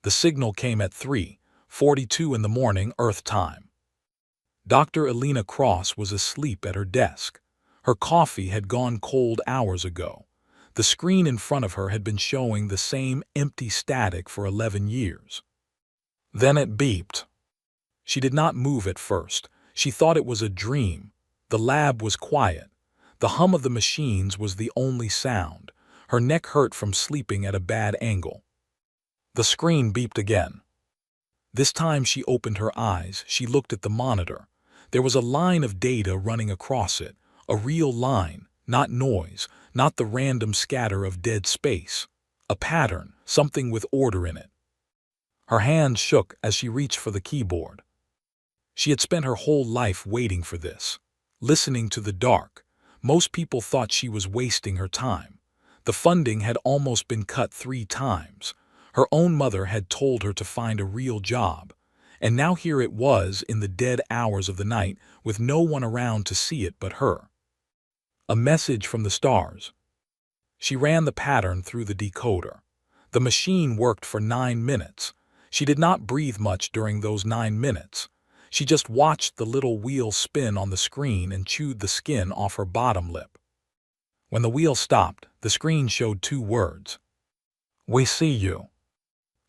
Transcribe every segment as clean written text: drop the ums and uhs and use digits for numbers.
The signal came at 3:42 in the morning Earth time. Dr. Elena Cross was asleep at her desk. Her coffee had gone cold hours ago. The screen in front of her had been showing the same empty static for 11 years. Then it beeped. She did not move at first. She thought it was a dream. The lab was quiet. The hum of the machines was the only sound. Her neck hurt from sleeping at a bad angle. The screen beeped again. This time she opened her eyes. She looked at the monitor. There was a line of data running across it, a real line, not noise, not the random scatter of dead space. A pattern, something with order in it. Her hands shook as she reached for the keyboard. She had spent her whole life waiting for this, listening to the dark. Most people thought she was wasting her time. The funding had almost been cut 3 times. Her own mother had told her to find a real job. And now here it was in the dead hours of the night with no one around to see it but her. A message from the stars. She ran the pattern through the decoder. The machine worked for 9 minutes. She did not breathe much during those 9 minutes. She just watched the little wheel spin on the screen and chewed the skin off her bottom lip. When the wheel stopped, the screen showed 2 words. "We see you."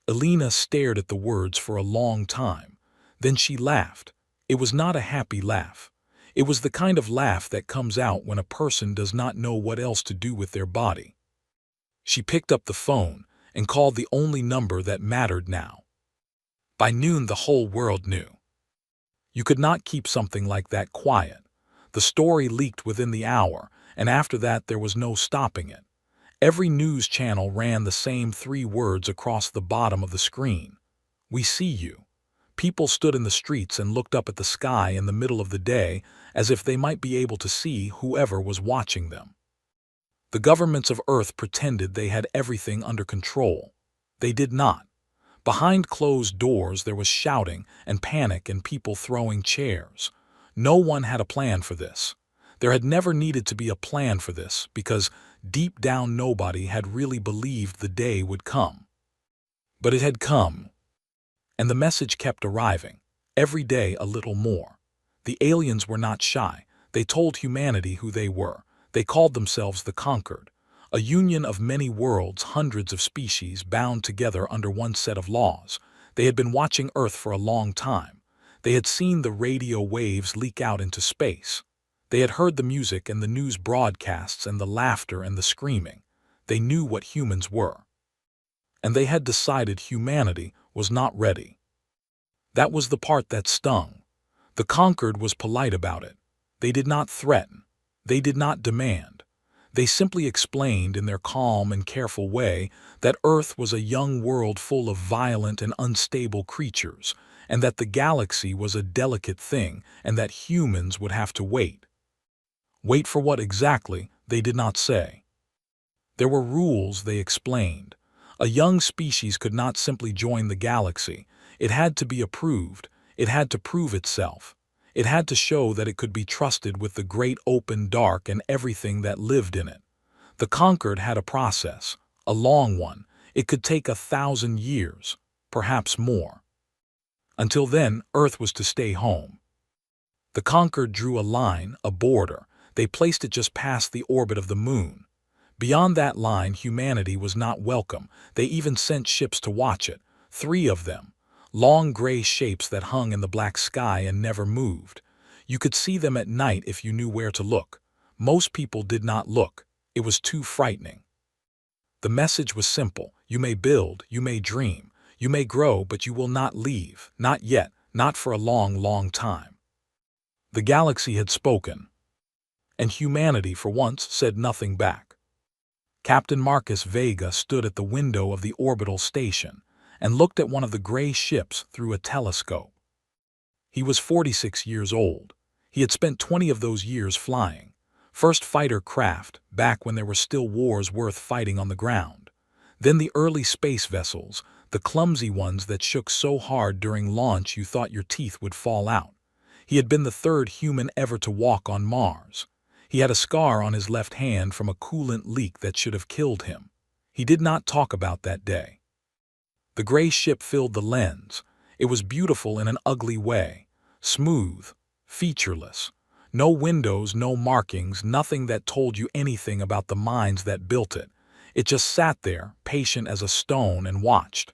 Elena stared at the words for a long time. Then she laughed. It was not a happy laugh. It was the kind of laugh that comes out when a person does not know what else to do with their body. She picked up the phone and called the only number that mattered now. By noon, the whole world knew. You could not keep something like that quiet. The story leaked within the hour, and after that there was no stopping it. Every news channel ran the same 3 words across the bottom of the screen. "We see you." People stood in the streets and looked up at the sky in the middle of the day as if they might be able to see whoever was watching them. The governments of Earth pretended they had everything under control. They did not. Behind closed doors there was shouting and panic and people throwing chairs. No one had a plan for this. There had never needed to be a plan for this because deep down nobody had really believed the day would come. But it had come. And the message kept arriving, every day a little more. The aliens were not shy. They told humanity who they were. They called themselves the Conquered, a union of many worlds, hundreds of species bound together under one set of laws. They had been watching Earth for a long time. They had seen the radio waves leak out into space. They had heard the music and the news broadcasts and the laughter and the screaming. They knew what humans were. And they had decided humanity was not ready. That was the part that stung. The Conquered was polite about it. They did not threaten. They did not demand. They simply explained in their calm and careful way that Earth was a young world full of violent and unstable creatures, and that the galaxy was a delicate thing, and that humans would have to wait. Wait for what exactly, they did not say. There were rules, they explained. A young species could not simply join the galaxy. It had to be approved. It had to prove itself. It had to show that it could be trusted with the great open dark and everything that lived in it. The Conquered had a process, a long one. It could take 1,000 years, perhaps more. Until then, Earth was to stay home. The Conquered drew a line, a border. They placed it just past the orbit of the moon. Beyond that line, humanity was not welcome. They even sent ships to watch it, 3 of them. Long gray shapes that hung in the black sky and never moved. You could see them at night if you knew where to look. Most people did not look. It was too frightening. The message was simple. You may build, you may dream, you may grow, but you will not leave. Not yet, not for a long, long time. The galaxy had spoken. And humanity, for once, said nothing back. Captain Marcus Vega stood at the window of the orbital station and looked at one of the gray ships through a telescope. He was 46 years old. He had spent 20 of those years flying. First fighter craft, back when there were still wars worth fighting on the ground. Then the early space vessels, the clumsy ones that shook so hard during launch you thought your teeth would fall out. He had been the 3rd human ever to walk on Mars. He had a scar on his left hand from a coolant leak that should have killed him. He did not talk about that day. The gray ship filled the lens. It was beautiful in an ugly way. Smooth, featureless. No windows, no markings, nothing that told you anything about the minds that built it. It just sat there, patient as a stone, and watched.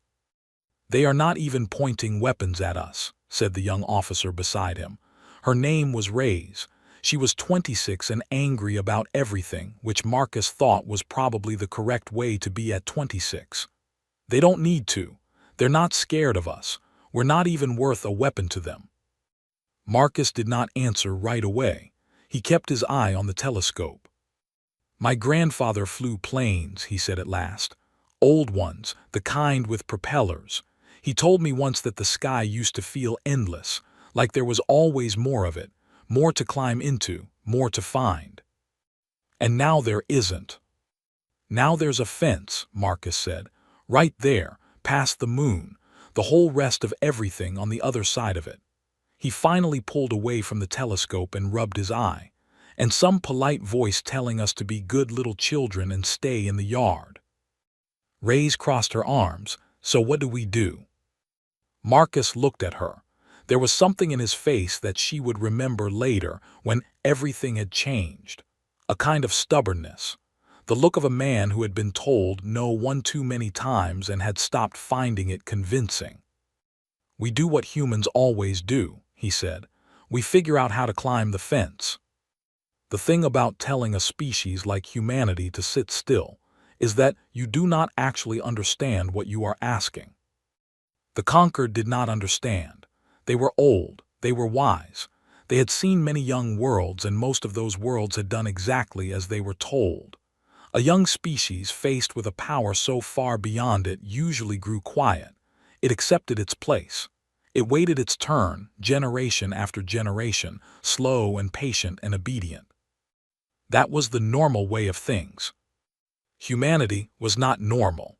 "They are not even pointing weapons at us," said the young officer beside him. Her name was Reyes. She was 26 and angry about everything, which Marcus thought was probably the correct way to be at 26. "They don't need to. They're not scared of us. We're not even worth a weapon to them." Marcus did not answer right away. He kept his eye on the telescope. "My grandfather flew planes," he said at last. "Old ones, the kind with propellers. He told me once that the sky used to feel endless, like there was always more of it, more to climb into, more to find. And now there isn't." "Now there's a fence," Marcus said, "right there, past the moon, the whole rest of everything on the other side of it." He finally pulled away from the telescope and rubbed his eye. "And some polite voice telling us to be good little children and stay in the yard." Reyes crossed her arms. "So what do we do?" Marcus looked at her. There was something in his face that she would remember later, when everything had changed. A kind of stubbornness. The look of a man who had been told no one too many times and had stopped finding it convincing. "We do what humans always do," he said. "We figure out how to climb the fence. The thing about telling a species like humanity to sit still is that you do not actually understand what you are asking." The conquered did not understand. They were old, they were wise. They had seen many young worlds, and most of those worlds had done exactly as they were told. A young species faced with a power so far beyond it usually grew quiet. It accepted its place. It waited its turn, generation after generation, slow and patient and obedient. That was the normal way of things. Humanity was not normal.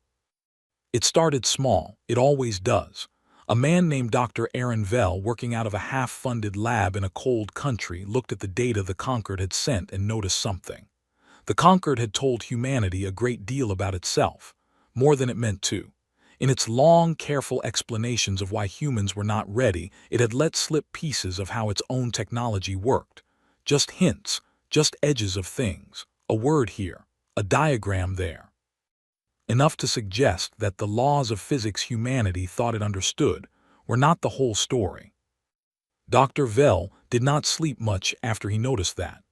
It started small, it always does. A man named Dr. Aaron Vell, working out of a half-funded lab in a cold country, looked at the data the Conquered had sent and noticed something. The Conquered had told humanity a great deal about itself, more than it meant to. In its long, careful explanations of why humans were not ready, it had let slip pieces of how its own technology worked. Just hints, just edges of things, a word here, a diagram there. Enough to suggest that the laws of physics humanity thought it understood were not the whole story. Dr. Vell did not sleep much after he noticed that.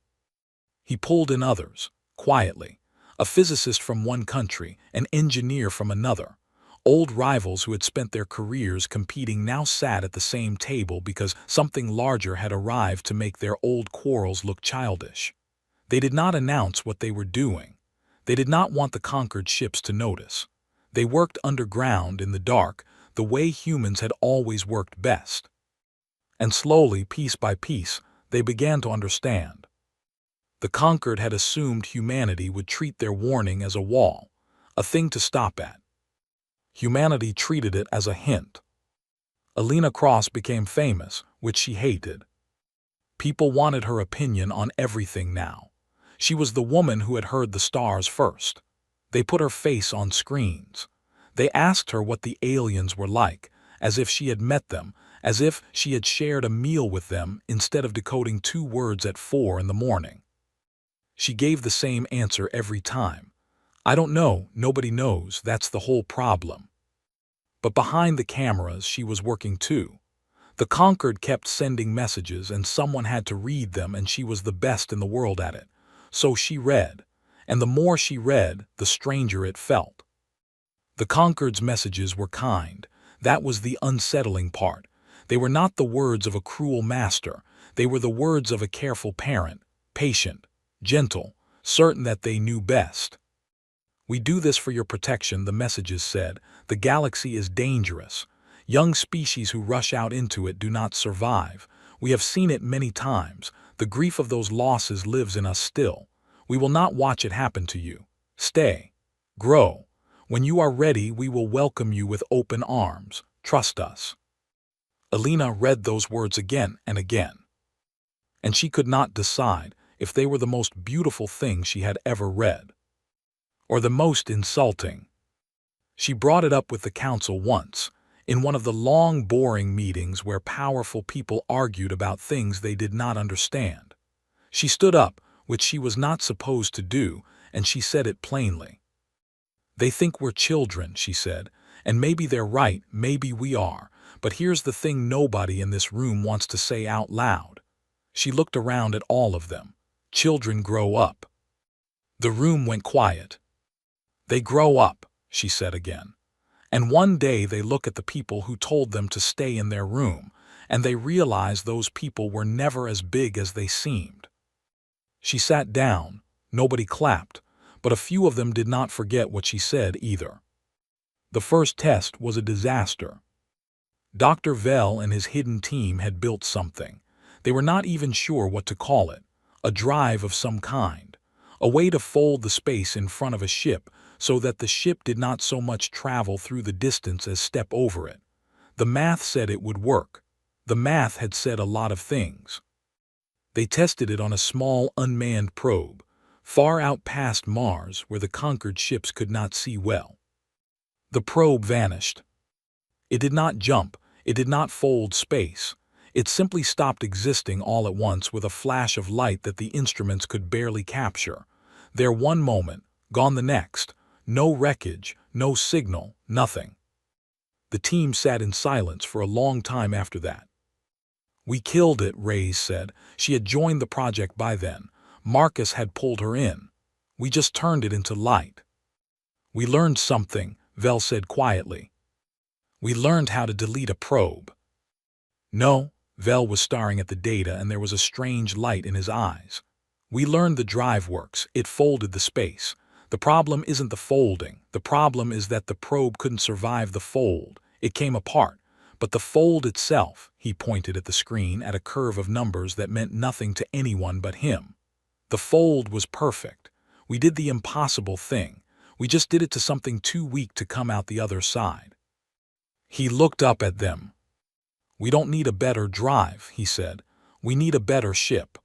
He pulled in others, quietly, a physicist from one country, an engineer from another. Old rivals who had spent their careers competing now sat at the same table because something larger had arrived to make their old quarrels look childish. They did not announce what they were doing. They did not want the conquered ships to notice. They worked underground in the dark, the way humans had always worked best. And slowly, piece by piece, they began to understand. The conquered had assumed humanity would treat their warning as a wall, a thing to stop at. Humanity treated it as a hint. Alina Cross became famous, which she hated. People wanted her opinion on everything now. She was the woman who had heard the stars first. They put her face on screens. They asked her what the aliens were like, as if she had met them, as if she had shared a meal with them instead of decoding 2 words at 4 in the morning. She gave the same answer every time. "I don't know, nobody knows, that's the whole problem." But behind the cameras she was working too. The conquered kept sending messages and someone had to read them, and she was the best in the world at it. So she read, and the more she read, the stranger it felt. The conquered's messages were kind. That was the unsettling part. They were not the words of a cruel master. They were the words of a careful parent, patient, gentle, certain that they knew best. "We do this for your protection," the messages said. "The galaxy is dangerous. Young species who rush out into it do not survive. We have seen it many times. The grief of those losses lives in us still. We will not watch it happen to you. Stay. Grow. When you are ready, we will welcome you with open arms. Trust us." Alina read those words again and again. And she could not decide if they were the most beautiful thing she had ever read, or the most insulting. She brought it up with the council once, in one of the long, boring meetings where powerful people argued about things they did not understand. She stood up, which she was not supposed to do, and she said it plainly. "They think we're children," she said, "and maybe they're right, maybe we are, but here's the thing nobody in this room wants to say out loud." She looked around at all of them. "Children grow up." The room went quiet. "They grow up," she said again. "And one day they look at the people who told them to stay in their room, and they realize those people were never as big as they seemed." She sat down. Nobody clapped, but a few of them did not forget what she said either. The first test was a disaster. Dr. Vell and his hidden team had built something. They were not even sure what to call it. A drive of some kind. A way to fold the space in front of a ship so that the ship did not so much travel through the distance as step over it. The math said it would work. The math had said a lot of things. They tested it on a small unmanned probe, far out past Mars where the conquered ships could not see well. The probe vanished. It did not jump, it did not fold space. It simply stopped existing all at once with a flash of light that the instruments could barely capture. There one moment, gone the next. No wreckage, no signal, nothing. The team sat in silence for a long time after that. "We killed it," Reyes said. She had joined the project by then. Marcus had pulled her in. "We just turned it into light." "We learned something," Vell said quietly. "We learned how to delete a probe." "No," Vell was staring at the data and there was a strange light in his eyes. "We learned the drive works. It folded the space. The problem isn't the folding. The problem is that the probe couldn't survive the fold. It came apart. But the fold itself," he pointed at the screen at a curve of numbers that meant nothing to anyone but him. "The fold was perfect. We did the impossible thing. We just did it to something too weak to come out the other side." He looked up at them. "We don't need a better drive," he said. "We need a better ship."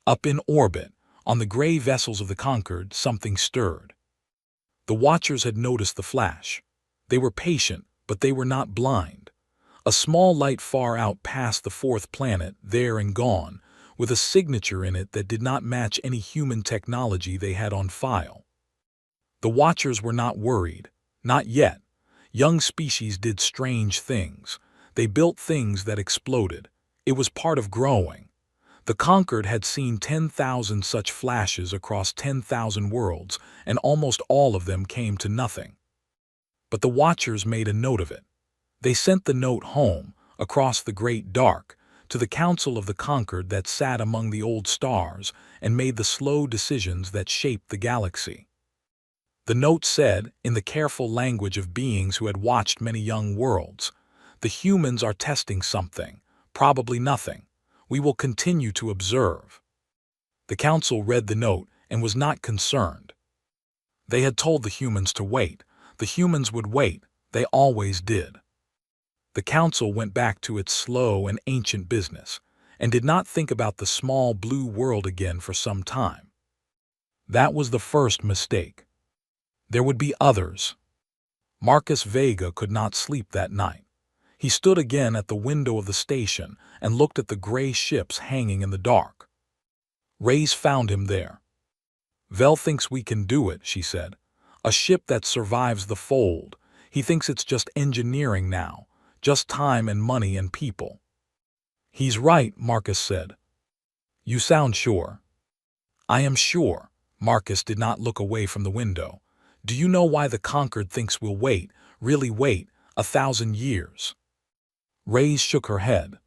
Up in orbit, on the gray vessels of the Conquered, something stirred. The Watchers had noticed the flash. They were patient, but they were not blind. A small light far out past the fourth planet, there and gone, with a signature in it that did not match any human technology they had on file. The Watchers were not worried. Not yet. Young species did strange things. They built things that exploded. It was part of growing. The Conquered had seen 10,000 such flashes across 10,000 worlds, and almost all of them came to nothing. But the Watchers made a note of it. They sent the note home, across the great dark, to the Council of the Conquered that sat among the old stars and made the slow decisions that shaped the galaxy. The note said, in the careful language of beings who had watched many young worlds, "The humans are testing something, probably nothing. We will continue to observe." The Council read the note and was not concerned. They had told the humans to wait. The humans would wait. They always did. The Council went back to its slow and ancient business, and did not think about the small blue world again for some time. That was the first mistake. There would be others. Marcus Vega could not sleep that night. He stood again at the window of the station and looked at the gray ships hanging in the dark. Reyes found him there. "Vell thinks we can do it," she said. "A ship that survives the fold. He thinks it's just engineering now. Just time and money and people." "He's right," Marcus said. "You sound sure." "I am sure." Marcus did not look away from the window. "Do you know why the Conquered thinks we'll wait, really wait, 1,000 years? Reyes shook her head.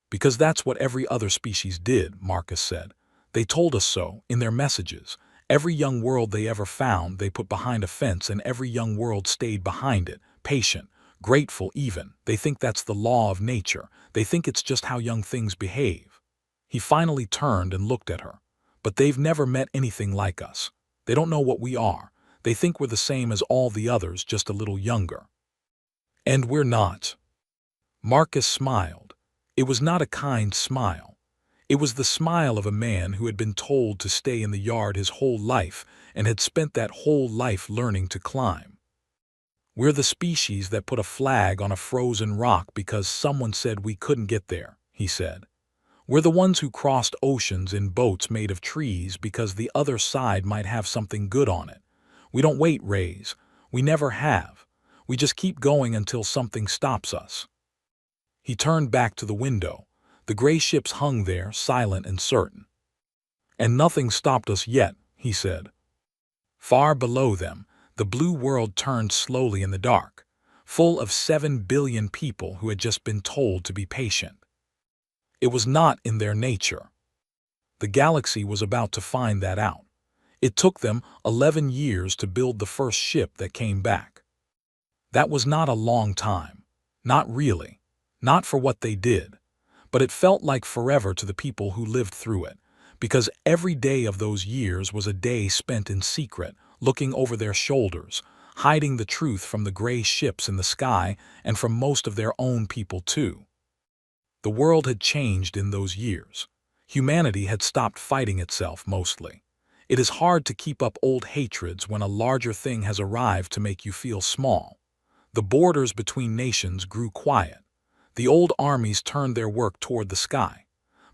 "Because that's what every other species did," Marcus said. "They told us so, in their messages. Every young world they ever found they put behind a fence, and every young world stayed behind it, patient, grateful even. They think that's the law of nature. They think it's just how young things behave." He finally turned and looked at her. "But they've never met anything like us. They don't know what we are. They think we're the same as all the others, just a little younger." "And we're not." Marcus smiled. It was not a kind smile. It was the smile of a man who had been told to stay in the yard his whole life and had spent that whole life learning to climb. We're the species that put a flag on a frozen rock because someone said we couldn't get there, he said. We're the ones who crossed oceans in boats made of trees because the other side might have something good on it. We don't wait, Rays. We never have. We just keep going until something stops us. He turned back to the window. The gray ships hung there, silent and certain. And nothing stopped us yet, he said. Far below them, the blue world turned slowly in the dark, full of 7 billion people who had just been told to be patient. It was not in their nature. The galaxy was about to find that out. It took them 11 years to build the first ship that came back. That was not a long time. Not really. Not for what they did. But it felt like forever to the people who lived through it, because every day of those years was a day spent in secret, looking over their shoulders, hiding the truth from the gray ships in the sky and from most of their own people too. The world had changed in those years. Humanity had stopped fighting itself mostly. It is hard to keep up old hatreds when a larger thing has arrived to make you feel small. The borders between nations grew quiet. The old armies turned their work toward the sky.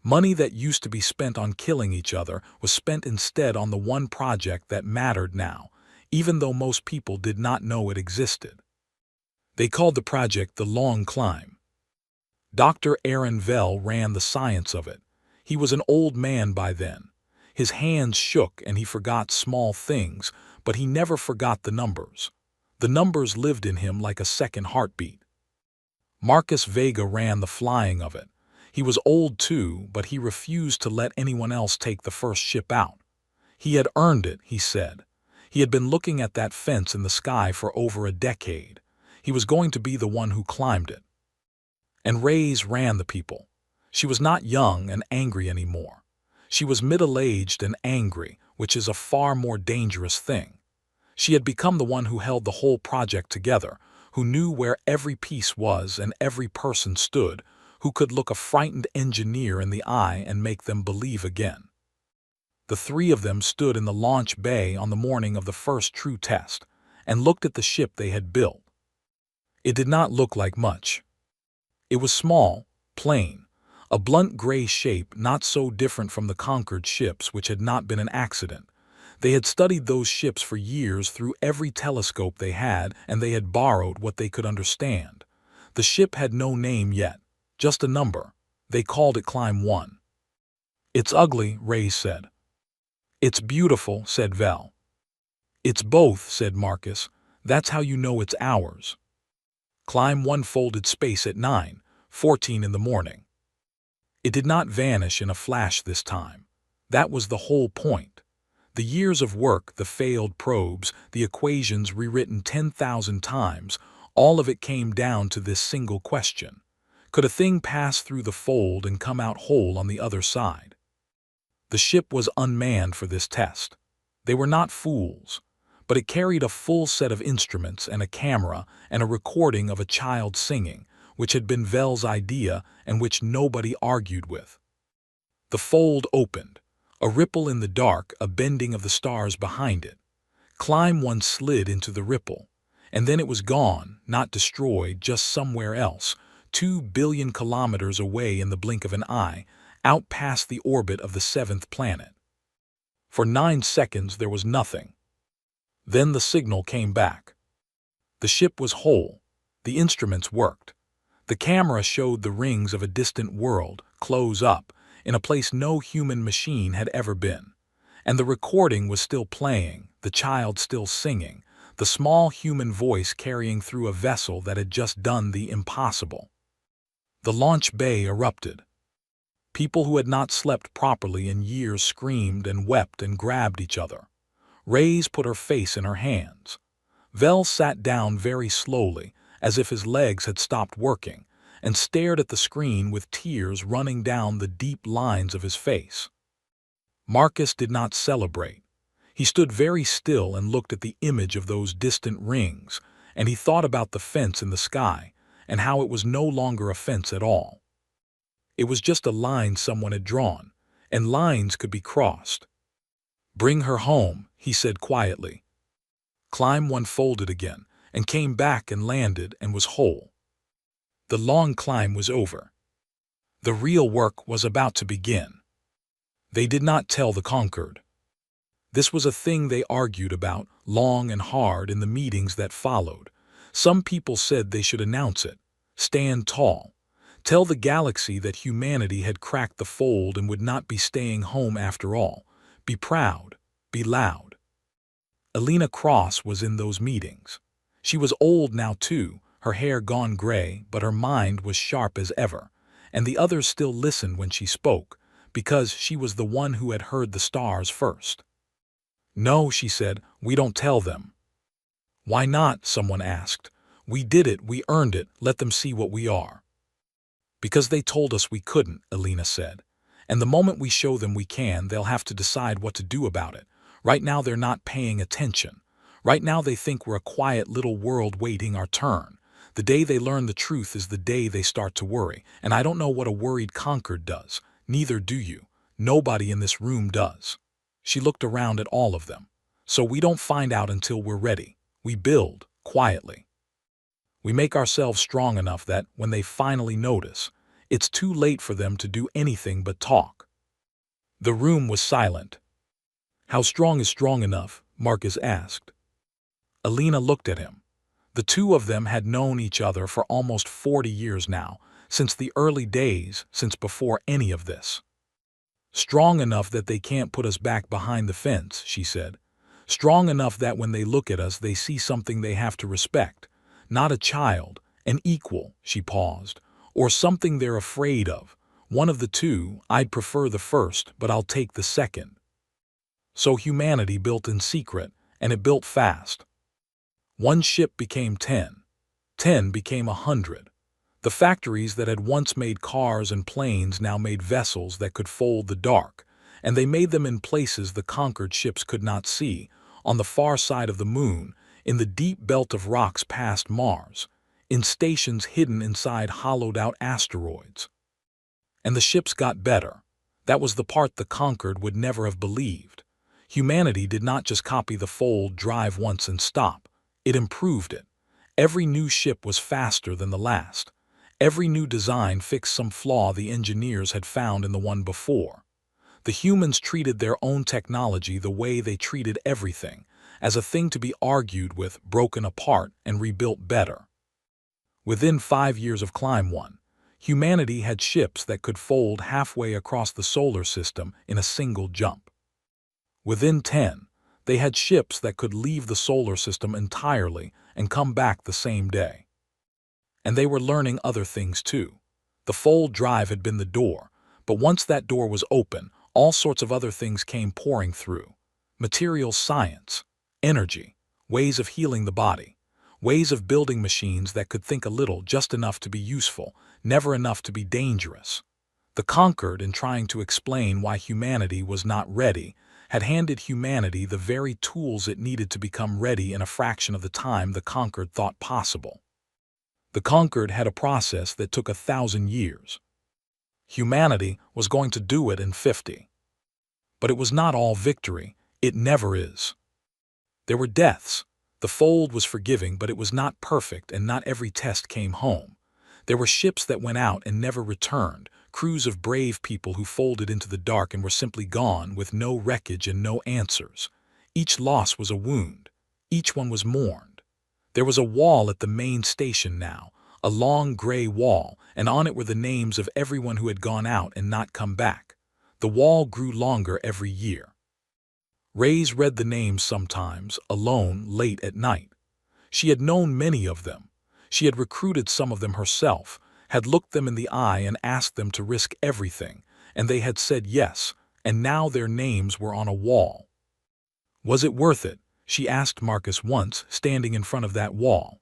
Money that used to be spent on killing each other was spent instead on the one project that mattered now, even though most people did not know it existed. They called the project the Long Climb. Dr. Aaron Vell ran the science of it. He was an old man by then. His hands shook and he forgot small things, but he never forgot the numbers. The numbers lived in him like a second heartbeat. Marcus Vega ran the flying of it. He was old too, but he refused to let anyone else take the first ship out. He had earned it, he said. He had been looking at that fence in the sky for over a decade. He was going to be the one who climbed it. And Rays ran the people. She was not young and angry anymore. She was middle-aged and angry, which is a far more dangerous thing. She had become the one who held the whole project together, who knew where every piece was and every person stood, who could look a frightened engineer in the eye and make them believe again. The three of them stood in the launch bay on the morning of the first true test and looked at the ship they had built. It did not look like much. It was small, plain, a blunt gray shape not so different from the Conquered ships which had not been an accident. They had studied those ships for years through every telescope they had, and they had borrowed what they could understand. The ship had no name yet, just a number. They called it Climb 1. It's ugly, Ray said. It's beautiful, said Vel. It's both, said Marcus. That's how you know it's ours. Climb 1 folded space at 9:14 in the morning. It did not vanish in a flash this time. That was the whole point. The years of work, the failed probes, the equations rewritten 10,000 times, all of it came down to this single question. Could a thing pass through the fold and come out whole on the other side? The ship was unmanned for this test. They were not fools, but it carried a full set of instruments and a camera and a recording of a child singing, which had been Vel's idea and which nobody argued with. The fold opened. A ripple in the dark, a bending of the stars behind it. Climb 1 slid into the ripple, and then it was gone, not destroyed, just somewhere else, 2 billion kilometers away in the blink of an eye, out past the orbit of the 7th planet. For 9 seconds there was nothing. Then the signal came back. The ship was whole. The instruments worked. The camera showed the rings of a distant world, close up, in a place no human machine had ever been. And the recording was still playing, the child still singing, the small human voice carrying through a vessel that had just done the impossible. The launch bay erupted. People who had not slept properly in years screamed and wept and grabbed each other. Rays put her face in her hands. Vel sat down very slowly, as if his legs had stopped working, and stared at the screen with tears running down the deep lines of his face. Marcus did not celebrate. He stood very still and looked at the image of those distant rings, and he thought about the fence in the sky and how it was no longer a fence at all. It was just a line someone had drawn, and lines could be crossed. "Bring her home," he said quietly. Climb 1 folded again, and came back and landed and was whole. The long climb was over. The real work was about to begin. They did not tell the conquered. This was a thing they argued about, long and hard, in the meetings that followed. Some people said they should announce it. Stand tall. Tell the galaxy that humanity had cracked the fold and would not be staying home after all. Be proud. Be loud. Alina Cross was in those meetings. She was old now too, her hair gone gray, but her mind was sharp as ever. And the others still listened when she spoke, because she was the one who had heard the stars first. "No," she said, "we don't tell them." "Why not?" someone asked. "We did it, we earned it, let them see what we are." "Because they told us we couldn't," Alina said. "And the moment we show them we can, they'll have to decide what to do about it. Right now they're not paying attention. Right now they think we're a quiet little world waiting our turn. The day they learn the truth is the day they start to worry, and I don't know what a worried conquered does. Neither do you. Nobody in this room does." She looked around at all of them. "So we don't find out until we're ready. We build, quietly. We make ourselves strong enough that, when they finally notice, it's too late for them to do anything but talk." The room was silent. "How strong is strong enough?" Marcus asked. Alina looked at him. The two of them had known each other for almost 40 years now, since the early days, since before any of this. "Strong enough that they can't put us back behind the fence," she said. "Strong enough that when they look at us they see something they have to respect. Not a child, an equal," she paused, "or something they're afraid of. One of the two. I'd prefer the first, but I'll take the second." So humanity built in secret, and it built fast. One ship became 10. 10 became 100. The factories that had once made cars and planes now made vessels that could fold the dark, and they made them in places the conquered ships could not see, on the far side of the moon, in the deep belt of rocks past Mars, in stations hidden inside hollowed-out asteroids. And the ships got better. That was the part the conquered would never have believed. Humanity did not just copy the fold drive once and stop. It improved it. Every new ship was faster than the last. Every new design fixed some flaw the engineers had found in the one before. The humans treated their own technology the way they treated everything, as a thing to be argued with, broken apart, and rebuilt better. Within 5 years of Climb 1, humanity had ships that could fold halfway across the solar system in a single jump. Within 10, they had ships that could leave the solar system entirely and come back the same day. And they were learning other things too. The fold drive had been the door, but once that door was open, all sorts of other things came pouring through. Materials science, energy, ways of healing the body, ways of building machines that could think a little, just enough to be useful, never enough to be dangerous. The conquered, in trying to explain why humanity was not ready, had handed humanity the very tools it needed to become ready in a fraction of the time the conquered thought possible. The conquered had a process that took 1,000 years. Humanity was going to do it in 50. But it was not all victory. It never is. There were deaths. The fold was forgiving, but it was not perfect, and not every test came home. There were ships that went out and never returned, crews of brave people who folded into the dark and were simply gone, with no wreckage and no answers. Each loss was a wound. Each one was mourned. There was a wall at the main station now, a long gray wall, and on it were the names of everyone who had gone out and not come back. The wall grew longer every year. Reyes read the names sometimes, alone, late at night. She had known many of them. She had recruited some of them herself, had looked them in the eye and asked them to risk everything, and they had said yes, and now their names were on a wall. "Was it worth it?" she asked Marcus once, standing in front of that wall.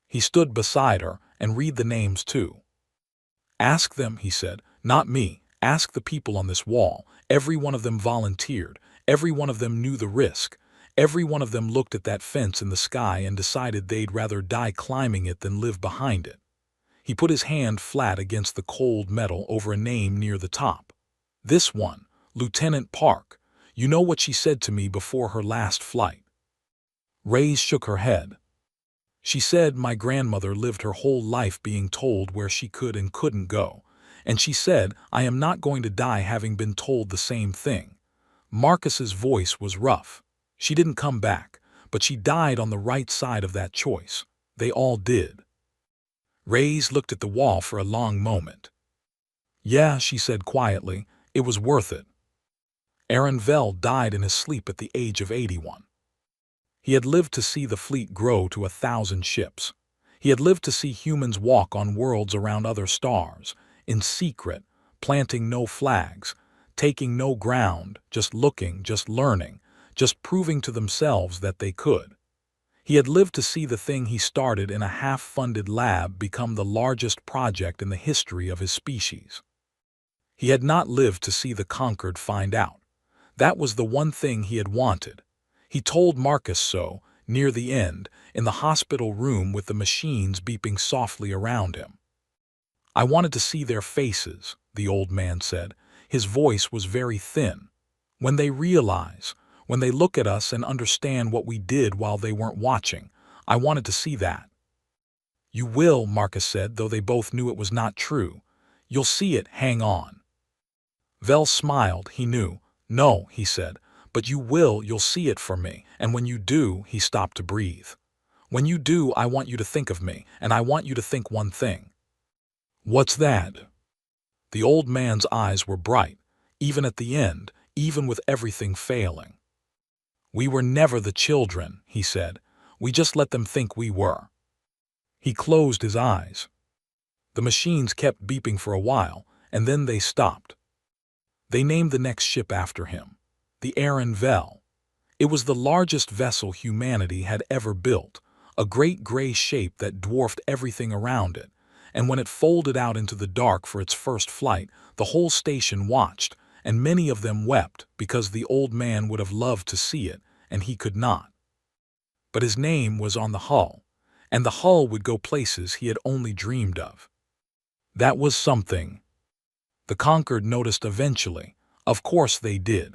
He stood beside her, and read the names too. "Ask them," he said, "not me. Ask the people on this wall. Every one of them volunteered. Every one of them knew the risk. Every one of them looked at that fence in the sky and decided they'd rather die climbing it than live behind it." He put his hand flat against the cold metal over a name near the top. "This one, Lieutenant Park. You know what she said to me before her last flight?" Reyes shook her head. She said my grandmother lived her whole life being told where she could and couldn't go, and she said I am not going to die having been told the same thing. Marcus's voice was rough. She didn't come back, but she died on the right side of that choice. They all did. Reyes looked at the wall for a long moment. Yeah, she said quietly, it was worth it. Aaron Vell died in his sleep at the age of 81. He had lived to see the fleet grow to 1,000 ships. He had lived to see humans walk on worlds around other stars, in secret, planting no flags, taking no ground, just looking, just learning, just proving to themselves that they could. He had lived to see the thing he started in a half-funded lab become the largest project in the history of his species. He had not lived to see the conquered find out. That was the one thing he had wanted. He told Marcus so, near the end, in the hospital room with the machines beeping softly around him. I wanted to see their faces, the old man said. His voice was very thin. When they realize, when they look at us and understand what we did while they weren't watching, I wanted to see that. You will, Marcus said, though they both knew it was not true. You'll see it, hang on. Vell smiled, he knew. No, he said, but you'll see it for me, and when you do, he stopped to breathe. When you do, I want you to think of me, and I want you to think one thing. What's that? The old man's eyes were bright, even at the end, even with everything failing. We were never the children, he said. We just let them think we were. He closed his eyes. The machines kept beeping for a while, and then they stopped. They named the next ship after him, the Aaron Vell. It was the largest vessel humanity had ever built, a great gray shape that dwarfed everything around it, and when it folded out into the dark for its first flight, the whole station watched, and many of them wept because the old man would have loved to see it, and he could not. But his name was on the hull, and the hull would go places he had only dreamed of. That was something. The conquered noticed eventually. Of course they did.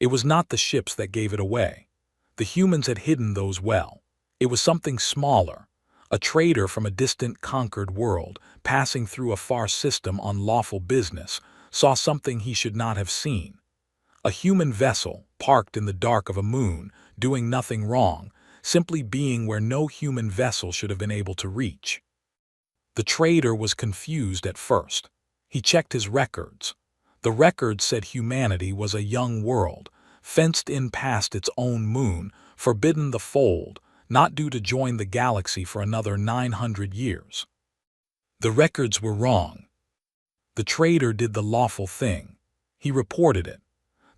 It was not the ships that gave it away. The humans had hidden those well. It was something smaller. A trader from a distant conquered world, passing through a far system on lawful business, saw something he should not have seen. A human vessel, parked in the dark of a moon, doing nothing wrong, simply being where no human vessel should have been able to reach. The trader was confused at first. He checked his records. The records said humanity was a young world, fenced in past its own moon, forbidden the fold, not due to join the galaxy for another 900 years. The records were wrong. The trader did the lawful thing. He reported it.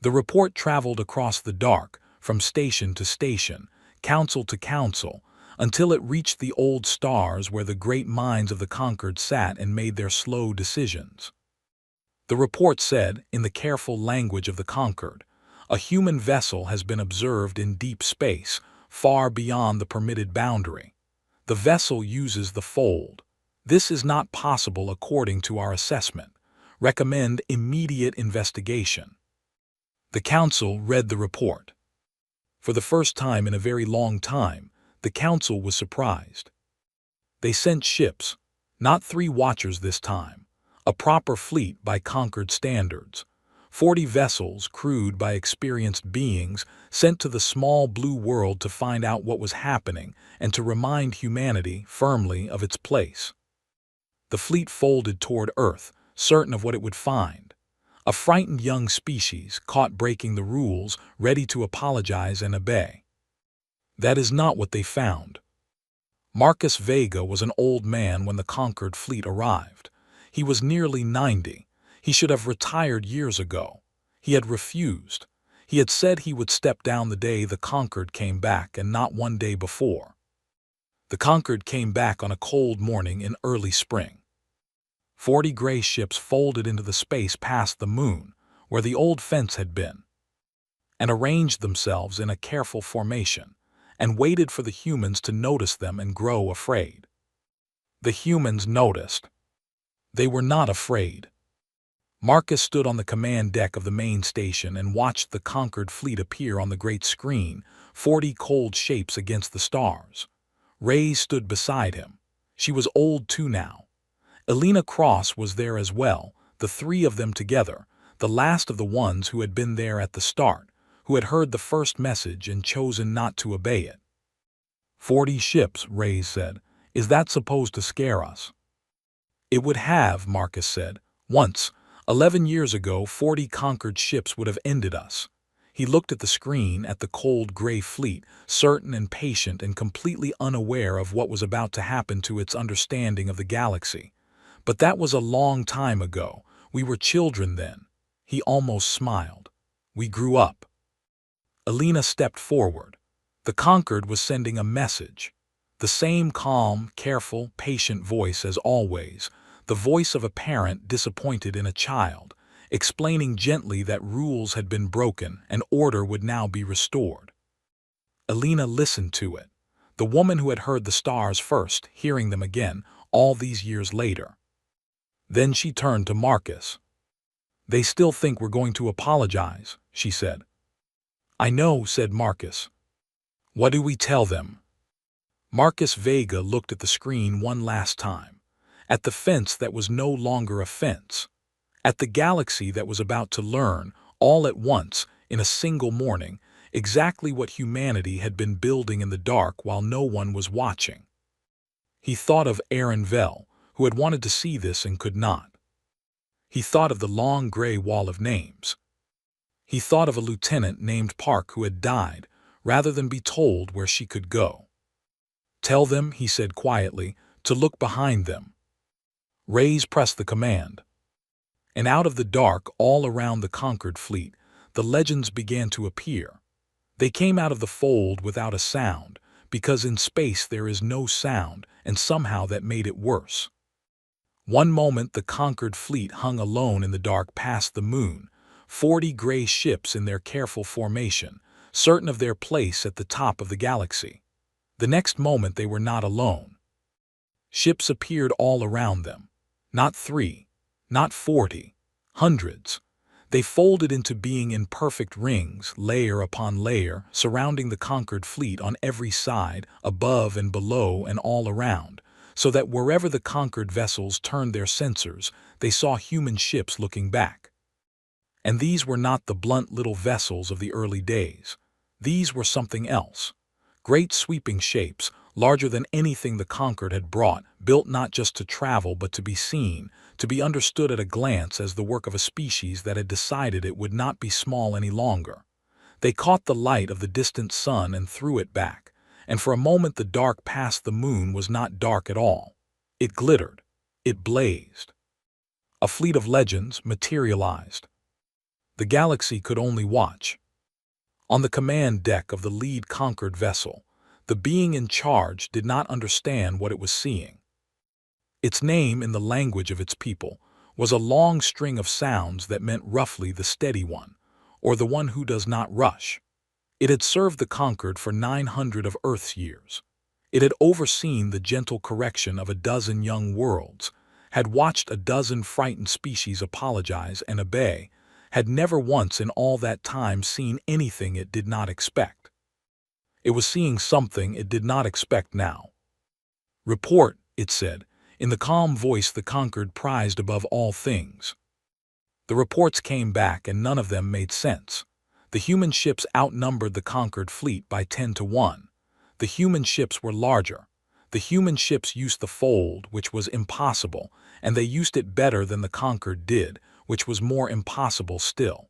The report traveled across the dark, from station to station, council to council, until it reached the old stars where the great minds of the conquered sat and made their slow decisions. The report said, in the careful language of the conquered, a human vessel has been observed in deep space, far beyond the permitted boundary. The vessel uses the fold. This is not possible according to our assessment. Recommend immediate investigation. The council read the report. For the first time in a very long time, the council was surprised. They sent ships, not 3 watchers this time, a proper fleet by conquered standards, 40 vessels crewed by experienced beings sent to the small blue world to find out what was happening and to remind humanity firmly of its place. The fleet folded toward Earth, certain of what it would find. A frightened young species caught breaking the rules, ready to apologize and obey. That is not what they found. Marcus Vega was an old man when the conquered fleet arrived. He was nearly 90. He should have retired years ago. He had refused. He had said he would step down the day the conquered came back and not one day before. The conquered came back on a cold morning in early spring. 40 gray ships folded into the space past the moon, where the old fence had been, and arranged themselves in a careful formation, and waited for the humans to notice them and grow afraid. The humans noticed. They were not afraid. Marcus stood on the command deck of the main station and watched the conquered fleet appear on the great screen, 40 cold shapes against the stars. Ray stood beside him. She was old too now. Elena Cross was there as well, the three of them together, the last of the ones who had been there at the start, who had heard the first message and chosen not to obey it. 40 ships, Ray said. Is that supposed to scare us? It would have, Marcus said. Once, 11 years ago, 40 conquered ships would have ended us. He looked at the screen, at the cold gray fleet, certain and patient and completely unaware of what was about to happen to its understanding of the galaxy. But that was a long time ago. We were children then. He almost smiled. We grew up. Elena stepped forward. The Conquered was sending a message. The same calm, careful, patient voice as always, the voice of a parent disappointed in a child, explaining gently that rules had been broken and order would now be restored. Elena listened to it, the woman who had heard the stars first, hearing them again, all these years later. Then she turned to Marcus. They still think we're going to apologize, she said. I know, said Marcus. What do we tell them? Marcus Vega looked at the screen one last time, at the fence that was no longer a fence, at the galaxy that was about to learn, all at once, in a single morning, exactly what humanity had been building in the dark while no one was watching. He thought of Aaron Vell, who had wanted to see this and could not. He thought of the long gray wall of names. He thought of a lieutenant named Park who had died, rather than be told where she could go. Tell them, he said quietly, to look behind them. Rays pressed the command. And out of the dark all around the conquered fleet, the legends began to appear. They came out of the fold without a sound, because in space there is no sound, and somehow that made it worse. One moment the conquered fleet hung alone in the dark past the moon, 40 gray ships in their careful formation, certain of their place at the top of the galaxy. The next moment they were not alone. Ships appeared all around them. Not 3, not 40, hundreds. They folded into being in perfect rings, layer upon layer, surrounding the conquered fleet on every side, above and below and all around, so that wherever the conquered vessels turned their sensors, they saw human ships looking back. And these were not the blunt little vessels of the early days. These were something else. Great sweeping shapes, larger than anything the conquered had brought, built not just to travel but to be seen, to be understood at a glance as the work of a species that had decided it would not be small any longer. They caught the light of the distant sun and threw it back, and for a moment the dark past the moon was not dark at all. It glittered. It blazed. A fleet of legends materialized. The galaxy could only watch. On the command deck of the lead conquered vessel, the being in charge did not understand what it was seeing. Its name, in the language of its people, was a long string of sounds that meant roughly the steady one, or the one who does not rush. It had served the conquered for 900 of Earth's years. It had overseen the gentle correction of a dozen young worlds, had watched a dozen frightened species apologize and obey, had never once in all that time seen anything it did not expect. It was seeing something it did not expect now. Report, it said, in the calm voice the conquered prized above all things. The reports came back and none of them made sense. The human ships outnumbered the conquered fleet by 10 to 1. The human ships were larger. The human ships used the fold, which was impossible, and they used it better than the conquered did, which was more impossible still.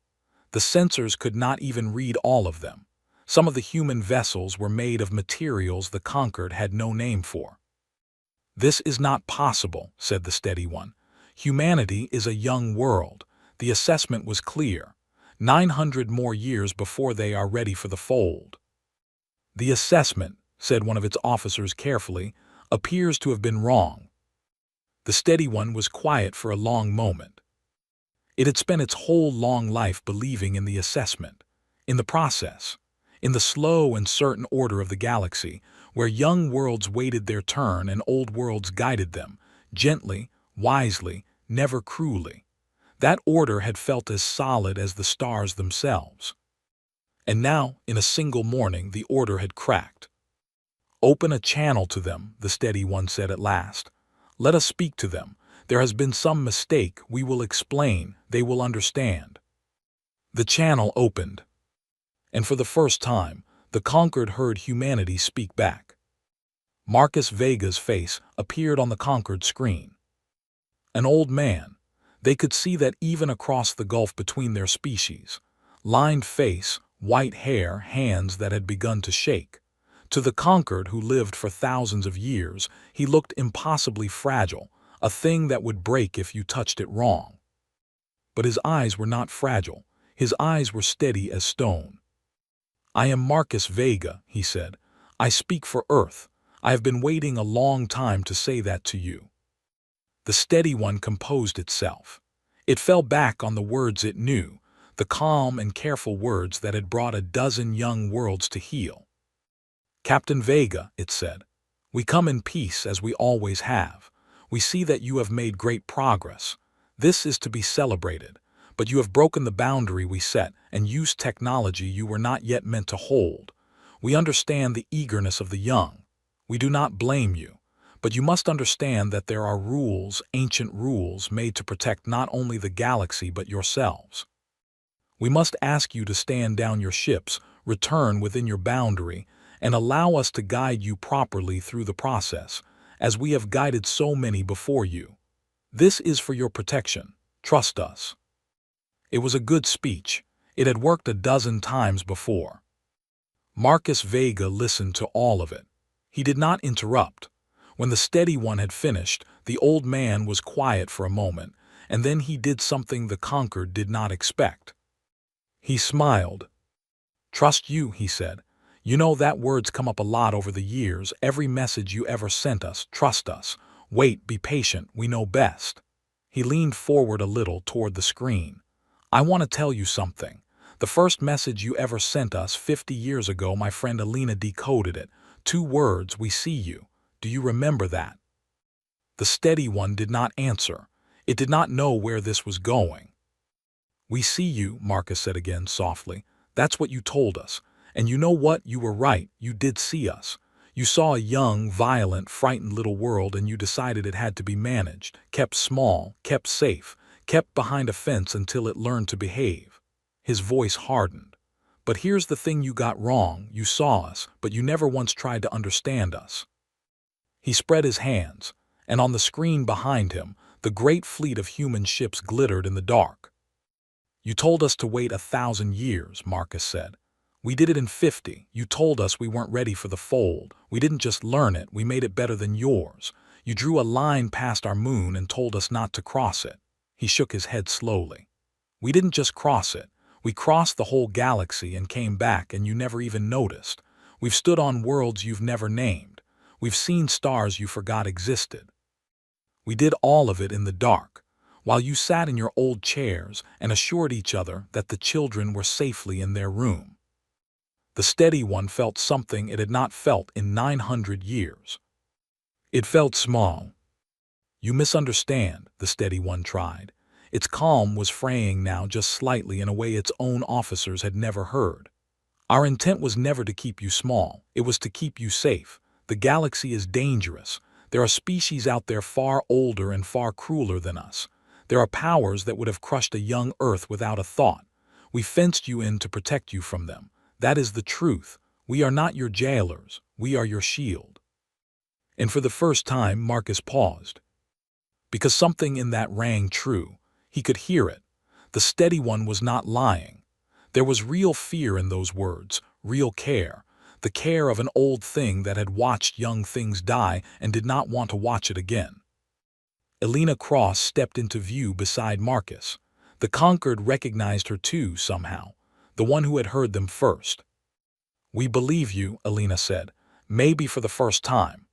The sensors could not even read all of them. Some of the human vessels were made of materials the conquered had no name for. This is not possible, said the steady one. Humanity is a young world. The assessment was clear. 900 more years before they are ready for the fold. The assessment, said one of its officers carefully, appears to have been wrong. The steady one was quiet for a long moment. It had spent its whole long life believing in the assessment, in the process, in the slow and certain order of the galaxy, where young worlds waited their turn and old worlds guided them, gently, wisely, never cruelly. That order had felt as solid as the stars themselves. And now, in a single morning, the order had cracked. Open a channel to them, the steady one said at last. Let us speak to them. There has been some mistake. We will explain. They will understand. The channel opened. And for the first time, the conquered heard humanity speak back. Marcus Vega's face appeared on the conquered screen. An old man. They could see that even across the gulf between their species. Lined face, white hair, hands that had begun to shake. To the conquered who lived for thousands of years, he looked impossibly fragile, a thing that would break if you touched it wrong. But his eyes were not fragile. His eyes were steady as stone. I am Marcus Vega, he said. I speak for Earth. I have been waiting a long time to say that to you. The steady one composed itself. It fell back on the words it knew, the calm and careful words that had brought a dozen young worlds to heal. Captain Vega, it said, we come in peace as we always have. We see that you have made great progress. This is to be celebrated. But you have broken the boundary we set and used technology you were not yet meant to hold. We understand the eagerness of the young. We do not blame you. But you must understand that there are rules, ancient rules, made to protect not only the galaxy but yourselves. We must ask you to stand down your ships, return within your boundary, and allow us to guide you properly through the process, as we have guided so many before you. This is for your protection. Trust us. It was a good speech. It had worked a dozen times before. Marcus Vega listened to all of it. He did not interrupt. When the steady one had finished, the old man was quiet for a moment, and then he did something the conquered did not expect. He smiled. Trust you, he said. You know that word's come up a lot over the years. Every message you ever sent us, trust us. Wait, be patient, we know best. He leaned forward a little toward the screen. I want to tell you something. The first message you ever sent us 50 years ago, my friend Alina decoded it. 2 words, we see you. Do you remember that? The steady one did not answer. It did not know where this was going. We see you, Marcus said again softly. That's what you told us. And you know what? You were right. You did see us. You saw a young, violent, frightened little world and you decided it had to be managed, kept small, kept safe, kept behind a fence until it learned to behave. His voice hardened. But here's the thing you got wrong. You saw us, but you never once tried to understand us. He spread his hands, and on the screen behind him, the great fleet of human ships glittered in the dark. You told us to wait 1,000 years, Marcus said. We did it in 50. You told us we weren't ready for the fold. We didn't just learn it, we made it better than yours. You drew a line past our moon and told us not to cross it. He shook his head slowly. We didn't just cross it. We crossed the whole galaxy and came back and you never even noticed. We've stood on worlds you've never named. We've seen stars you forgot existed. We did all of it in the dark, while you sat in your old chairs and assured each other that the children were safely in their room. The steady one felt something it had not felt in 900 years. It felt small. You misunderstand, the steady one tried. Its calm was fraying now just slightly in a way its own officers had never heard. Our intent was never to keep you small. It was to keep you safe. The galaxy is dangerous. There are species out there far older and far crueler than us. There are powers that would have crushed a young Earth without a thought. We fenced you in to protect you from them. That is the truth. We are not your jailers. We are your shield. And for the first time, Marcus paused. Because something in that rang true. He could hear it. The steady one was not lying. There was real fear in those words, real care. The care of an old thing that had watched young things die and did not want to watch it again. Elena Cross stepped into view beside Marcus. The conquered recognized her too, somehow, the one who had heard them first. We believe you, Elena said, maybe for the first time.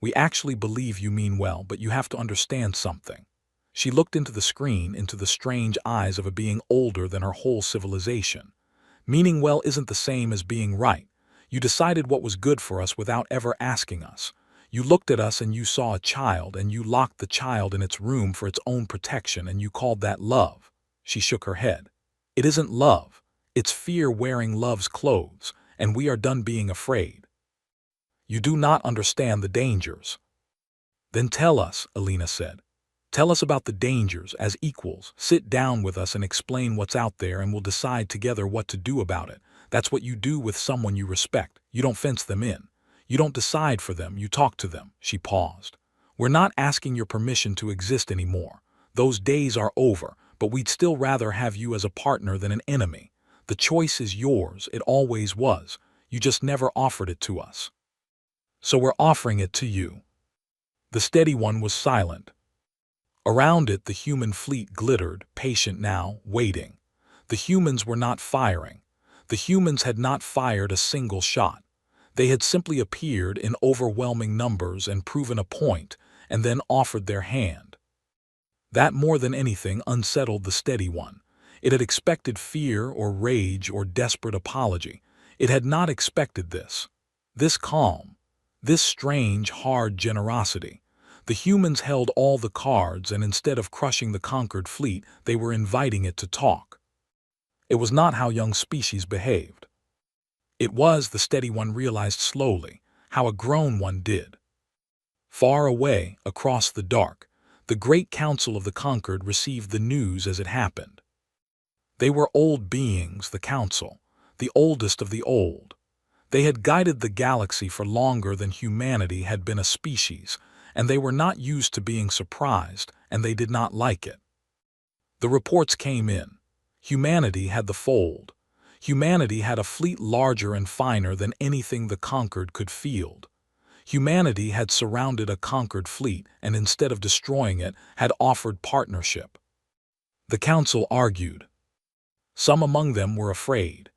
We actually believe you mean well, but you have to understand something. She looked into the screen, into the strange eyes of a being older than her whole civilization. Meaning well isn't the same as being right. You decided what was good for us without ever asking us. You looked at us and you saw a child, and you locked the child in its room for its own protection, and you called that love. She shook her head. It isn't love. It's fear wearing love's clothes, and we are done being afraid. You do not understand the dangers. Then tell us, Alina said. Tell us about the dangers as equals. Sit down with us and explain what's out there and we'll decide together what to do about it. That's what you do with someone you respect. You don't fence them in. You don't decide for them, you talk to them. She paused. We're not asking your permission to exist anymore. Those days are over, but we'd still rather have you as a partner than an enemy. The choice is yours, it always was. You just never offered it to us. So we're offering it to you. The steady one was silent. Around it the human fleet glittered, patient now, waiting. The humans were not firing. The humans had not fired a single shot. They had simply appeared in overwhelming numbers and proven a point, and then offered their hand. That more than anything unsettled the steady one. It had expected fear or rage or desperate apology. It had not expected this. This calm. This strange, hard generosity. The humans held all the cards, and instead of crushing the conquered fleet, they were inviting it to talk. It was not how young species behaved. It was, the steady one realized slowly, how a grown one did. Far away, across the dark, the great council of the conquered received the news as it happened. They were old beings, the council, the oldest of the old. They had guided the galaxy for longer than humanity had been a species, and they were not used to being surprised, and they did not like it. The reports came in. Humanity had the fold. Humanity had a fleet larger and finer than anything the conquered could field. Humanity had surrounded a conquered fleet and instead of destroying it, had offered partnership. The council argued. Some among them were afraid.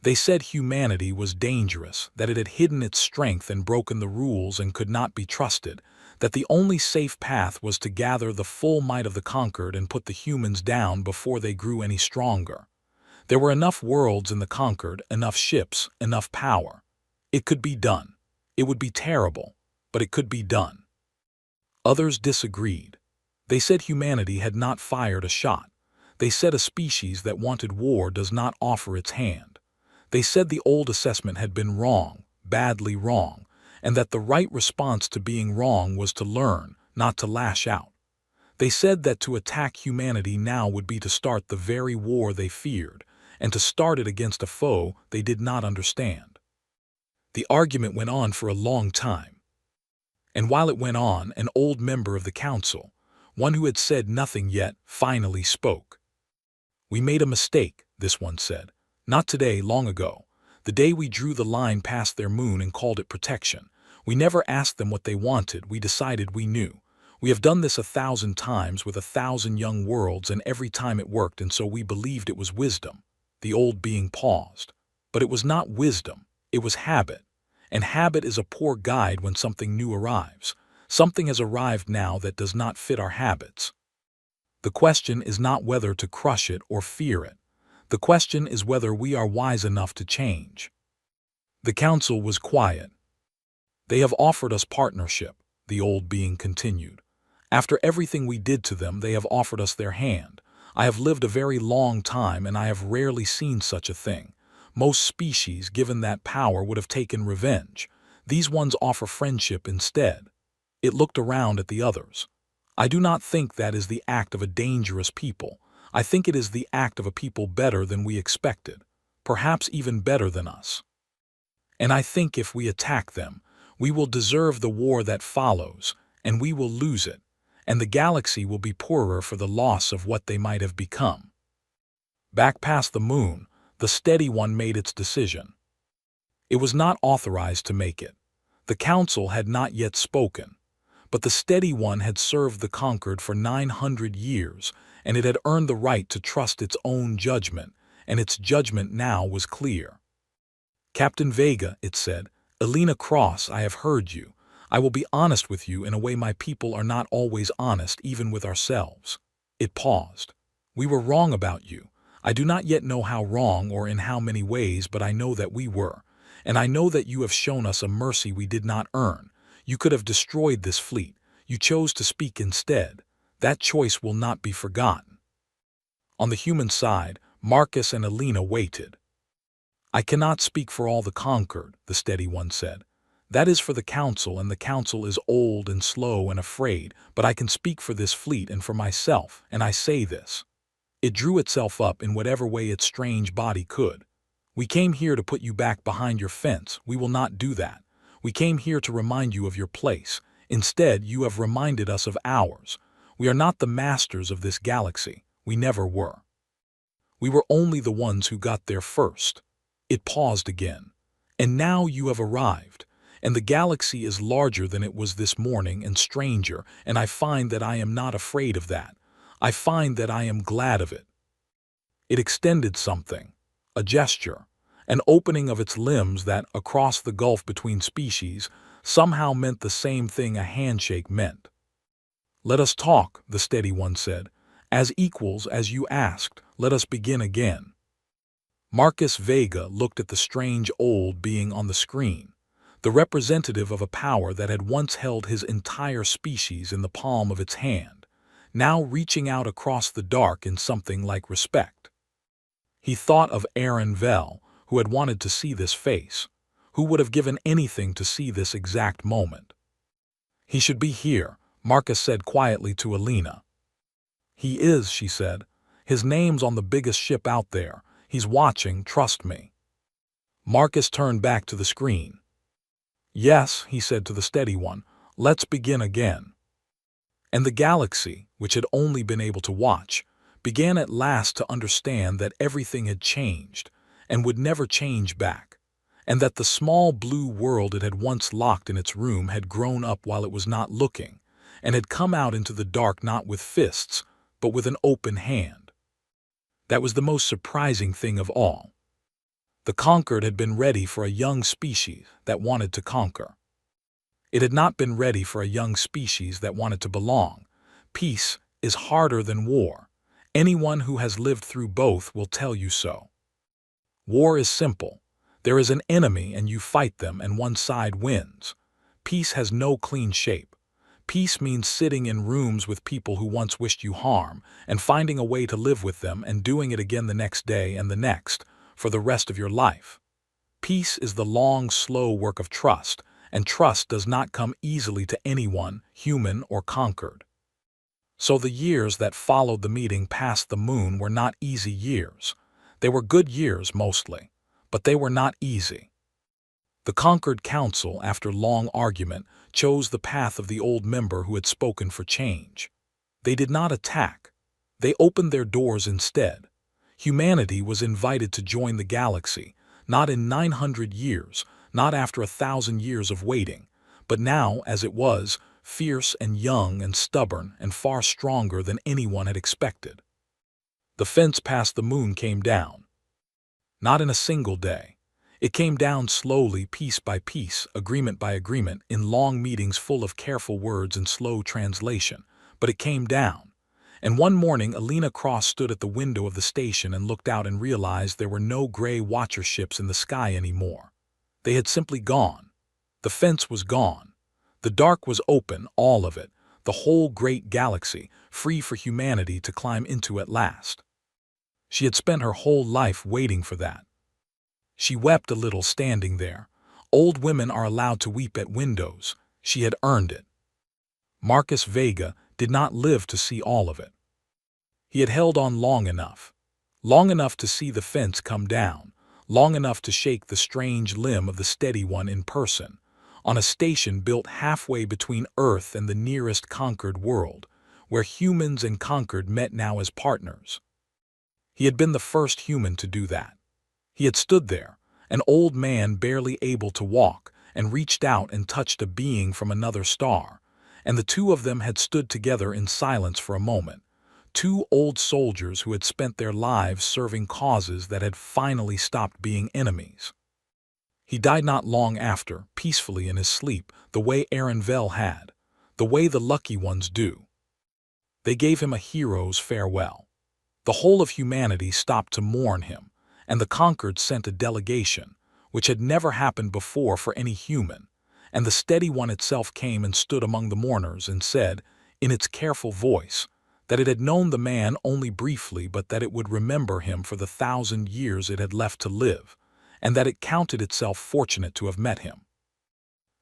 They said humanity was dangerous, that it had hidden its strength and broken the rules and could not be trusted, that the only safe path was to gather the full might of the conquered and put the humans down before they grew any stronger. There were enough worlds in the conquered, enough ships, enough power. It could be done. It would be terrible, but it could be done. Others disagreed. They said humanity had not fired a shot. They said a species that wanted war does not offer its hand. They said the old assessment had been wrong, badly wrong, and that the right response to being wrong was to learn, not to lash out. They said that to attack humanity now would be to start the very war they feared, and to start it against a foe they did not understand. The argument went on for a long time. And while it went on, an old member of the council, one who had said nothing yet, finally spoke. We made a mistake, this one said. Not today, long ago. The day we drew the line past their moon and called it protection. We never asked them what they wanted, we decided we knew. We have done this 1,000 times with 1,000 young worlds, and every time it worked, and so we believed it was wisdom. The old being paused. But it was not wisdom, it was habit. And habit is a poor guide when something new arrives. Something has arrived now that does not fit our habits. The question is not whether to crush it or fear it. The question is whether we are wise enough to change. The council was quiet. They have offered us partnership, the old being continued. After everything we did to them, they have offered us their hand. I have lived a very long time, and I have rarely seen such a thing. Most species, given that power, would have taken revenge. These ones offer friendship instead. It looked around at the others. I do not think that is the act of a dangerous people. I think it is the act of a people better than we expected, perhaps even better than us. And I think if we attack them, we will deserve the war that follows, and we will lose it, and the galaxy will be poorer for the loss of what they might have become. Back past the moon, the steady one made its decision. It was not authorized to make it. The council had not yet spoken. But the steady one had served the conquered for 900 years, and it had earned the right to trust its own judgment, and its judgment now was clear. Captain Vega, it said, Alina Cross, I have heard you. I will be honest with you in a way my people are not always honest even with ourselves. It paused. We were wrong about you. I do not yet know how wrong or in how many ways, but I know that we were. And I know that you have shown us a mercy we did not earn. You could have destroyed this fleet. You chose to speak instead. That choice will not be forgotten. On the human side, Marcus and Alina waited. I cannot speak for all the conquered, the steady one said. That is for the council, and the council is old and slow and afraid, but I can speak for this fleet and for myself, and I say this. It drew itself up in whatever way its strange body could. We came here to put you back behind your fence. We will not do that. We came here to remind you of your place. Instead, you have reminded us of ours. We are not the masters of this galaxy. We never were. We were only the ones who got there first. It paused again. And now you have arrived. And the galaxy is larger than it was this morning and stranger, and I find that I am not afraid of that. I find that I am glad of it. It extended something, a gesture, an opening of its limbs that, across the gulf between species, somehow meant the same thing a handshake meant. Let us talk, the steady one said. As equals, as you asked, let us begin again. Marcus Vega looked at the strange old being on the screen, the representative of a power that had once held his entire species in the palm of its hand, now reaching out across the dark in something like respect. He thought of Aaron Vell, who had wanted to see this face, who would have given anything to see this exact moment. He should be here, Marcus said quietly to Alina. He is, she said. His name's on the biggest ship out there. He's watching, trust me. Marcus turned back to the screen. Yes, he said to the steady one, let's begin again. And the galaxy, which had only been able to watch, began at last to understand that everything had changed and would never change back, and that the small blue world it had once locked in its room had grown up while it was not looking, and had come out into the dark not with fists, but with an open hand. That was the most surprising thing of all. The conquered had been ready for a young species that wanted to conquer. It had not been ready for a young species that wanted to belong. Peace is harder than war. Anyone who has lived through both will tell you so. War is simple. There is an enemy and you fight them and one side wins. Peace has no clean shape. Peace means sitting in rooms with people who once wished you harm and finding a way to live with them and doing it again the next day and the next, for the rest of your life. Peace is the long, slow work of trust, and trust does not come easily to anyone, human or conquered. So the years that followed the meeting past the moon were not easy years. They were good years mostly, but they were not easy. The conquered council, after long argument, chose the path of the old member who had spoken for change. They did not attack. They opened their doors instead. Humanity was invited to join the galaxy, not in 900 years, not after 1,000 years of waiting, but now as it was, fierce and young and stubborn and far stronger than anyone had expected. The fence past the moon came down. Not in a single day. It came down slowly, piece by piece, agreement by agreement, in long meetings full of careful words and slow translation, but it came down. And one morning Alina Cross stood at the window of the station and looked out and realized there were no gray watcher ships in the sky anymore. They had simply gone. The fence was gone. The dark was open, all of it, the whole great galaxy, free for humanity to climb into at last. She had spent her whole life waiting for that. She wept a little standing there. Old women are allowed to weep at windows. She had earned it. Marcus Vega did not live to see all of it. He had held on long enough to see the fence come down, long enough to shake the strange limb of the steady one in person, on a station built halfway between Earth and the nearest conquered world, where humans and conquered met now as partners. He had been the first human to do that. He had stood there, an old man barely able to walk, and reached out and touched a being from another star, and the two of them had stood together in silence for a moment, two old soldiers who had spent their lives serving causes that had finally stopped being enemies. He died not long after, peacefully in his sleep, the way Aaron Vell had, the way the lucky ones do. They gave him a hero's farewell. The whole of humanity stopped to mourn him, and the conquered sent a delegation, which had never happened before for any human, and the steady one itself came and stood among the mourners and said, in its careful voice, that it had known the man only briefly but that it would remember him for the 1,000 years it had left to live, and that it counted itself fortunate to have met him.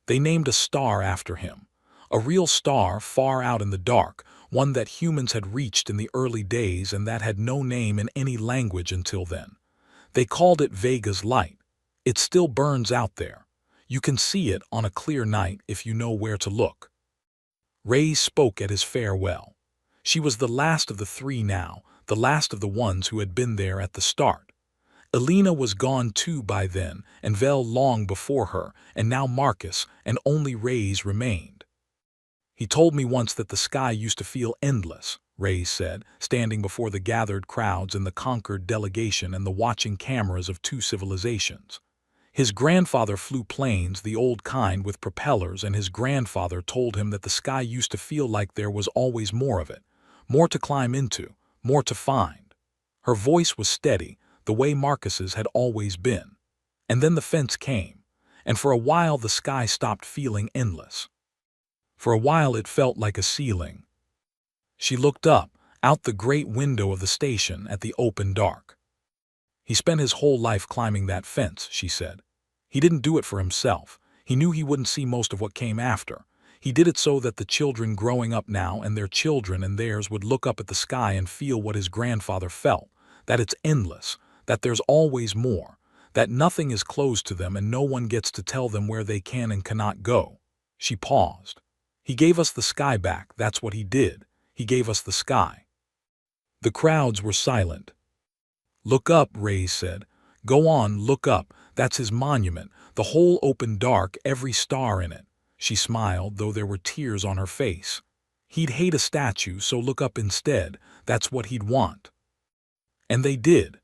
They named a star after him, a real star far out in the dark, one that humans had reached in the early days and that had no name in any language until then. They called it Vega's light. It still burns out there. You can see it on a clear night if you know where to look. Ray spoke at his farewell. She was the last of the three now, the last of the ones who had been there at the start. Elena was gone too by then, and Vel long before her, and now Marcus, and only Ray's remained. He told me once that the sky used to feel endless, Ray said, standing before the gathered crowds and the conquered delegation and the watching cameras of two civilizations. His grandfather flew planes, the old kind with propellers, and his grandfather told him that the sky used to feel like there was always more of it, more to climb into, more to find. Her voice was steady, the way Marcus's had always been. And then the fence came, and for a while the sky stopped feeling endless. For a while it felt like a ceiling. She looked up, out the great window of the station at the open dark. He spent his whole life climbing that fence, she said. He didn't do it for himself. He knew he wouldn't see most of what came after. He did it so that the children growing up now and their children and theirs would look up at the sky and feel what his grandfather felt, that it's endless, that there's always more, that nothing is closed to them and no one gets to tell them where they can and cannot go. She paused. He gave us the sky back, that's what he did. He gave us the sky. The crowds were silent. Look up, Ray said. Go on, look up. That's his monument, the whole open dark, every star in it. She smiled, though there were tears on her face. He'd hate a statue, so look up instead. That's what he'd want. And they did.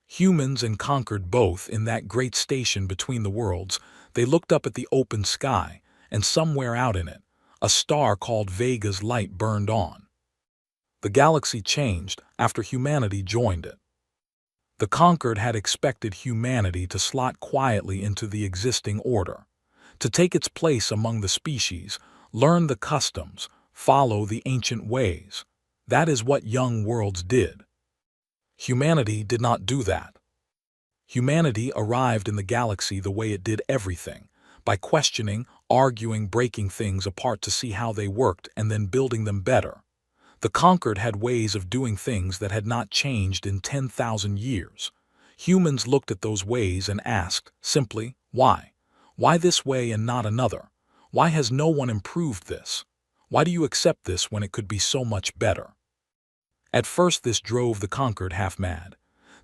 Humans and conquered both in that great station between the worlds. They looked up at the open sky, and somewhere out in it, a star called Vega's light burned on. The galaxy changed after humanity joined it. The conquered had expected humanity to slot quietly into the existing order, to take its place among the species, learn the customs, follow the ancient ways. That is what young worlds did. Humanity did not do that. Humanity arrived in the galaxy the way it did everything, by questioning, arguing, breaking things apart to see how they worked and then building them better. The conquered had ways of doing things that had not changed in 10,000 years. Humans looked at those ways and asked, simply, why? Why this way and not another? Why has no one improved this? Why do you accept this when it could be so much better? At first this drove the conquered half mad.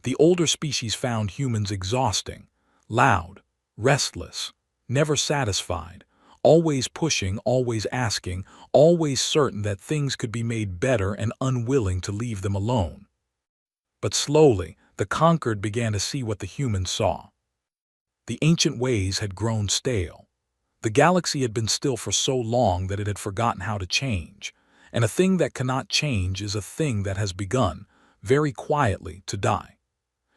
The older species found humans exhausting, loud, restless, never satisfied, always pushing, always asking, always certain that things could be made better and unwilling to leave them alone. But slowly, the conquered began to see what the humans saw. The ancient ways had grown stale. The galaxy had been still for so long that it had forgotten how to change, and a thing that cannot change is a thing that has begun, very quietly, to die.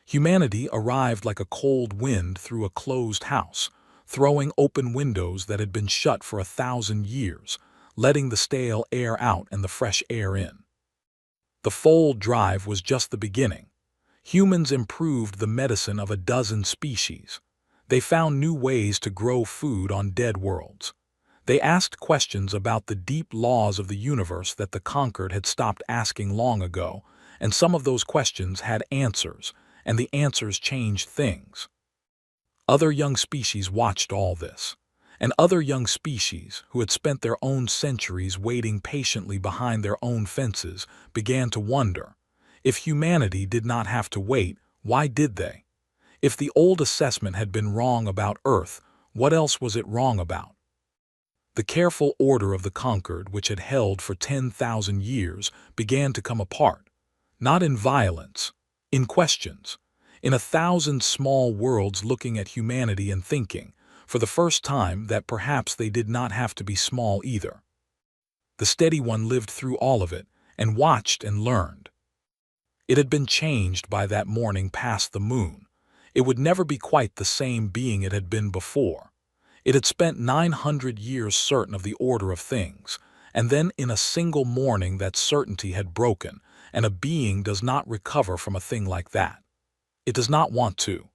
Humanity arrived like a cold wind through a closed house, throwing open windows that had been shut for 1,000 years, letting the stale air out and the fresh air in. The fold drive was just the beginning. Humans improved the medicine of a dozen species. They found new ways to grow food on dead worlds. They asked questions about the deep laws of the universe that the conquered had stopped asking long ago, and some of those questions had answers, and the answers changed things. Other young species watched all this, and other young species, who had spent their own centuries waiting patiently behind their own fences, began to wonder, if humanity did not have to wait, why did they? If the old assessment had been wrong about Earth, what else was it wrong about? The careful order of the conquered, which had held for 10,000 years, began to come apart, not in violence, in questions. In 1,000 small worlds looking at humanity and thinking, for the first time, that perhaps they did not have to be small either. The steady one lived through all of it, and watched and learned. It had been changed by that morning past the moon. It would never be quite the same being it had been before. It had spent 900 years certain of the order of things, and then in a single morning that certainty had broken, and a being does not recover from a thing like that. It does not want to.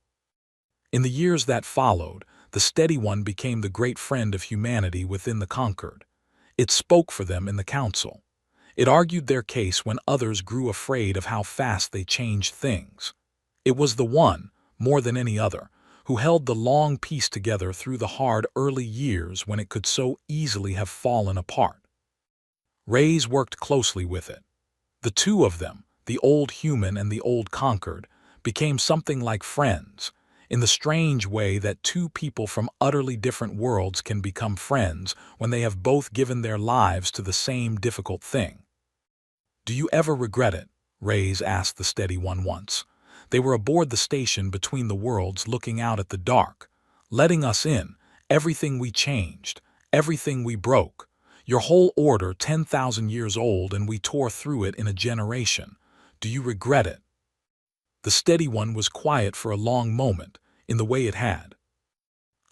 In the years that followed, the the steady one became the great friend of humanity within the conquered. It spoke for them in the council. It argued their case when others grew afraid of how fast they changed things. It was the one, more than any other, who held the long peace together through the hard early years when it could so easily have fallen apart. Rays worked closely with it. The two of them, the old human and the old conquered, became something like friends, in the strange way that two people from utterly different worlds can become friends when they have both given their lives to the same difficult thing. "Do you ever regret it?" Rays asked the steady one once. They were aboard the station between the worlds looking out at the dark, letting us in, everything we changed, everything we broke. Your whole order 10,000 years old and we tore through it in a generation. Do you regret it? The steady one was quiet for a long moment, in the way it had.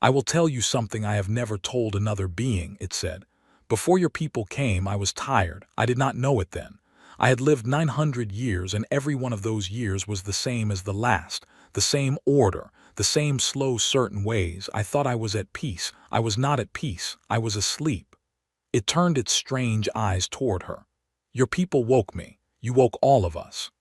"I will tell you something I have never told another being," it said. "Before your people came, I was tired. I did not know it then. I had lived 900 years, and every one of those years was the same as the last, the same order, the same slow certain ways. I thought I was at peace. I was not at peace. I was asleep." It turned its strange eyes toward her. "Your people woke me. You woke all of us.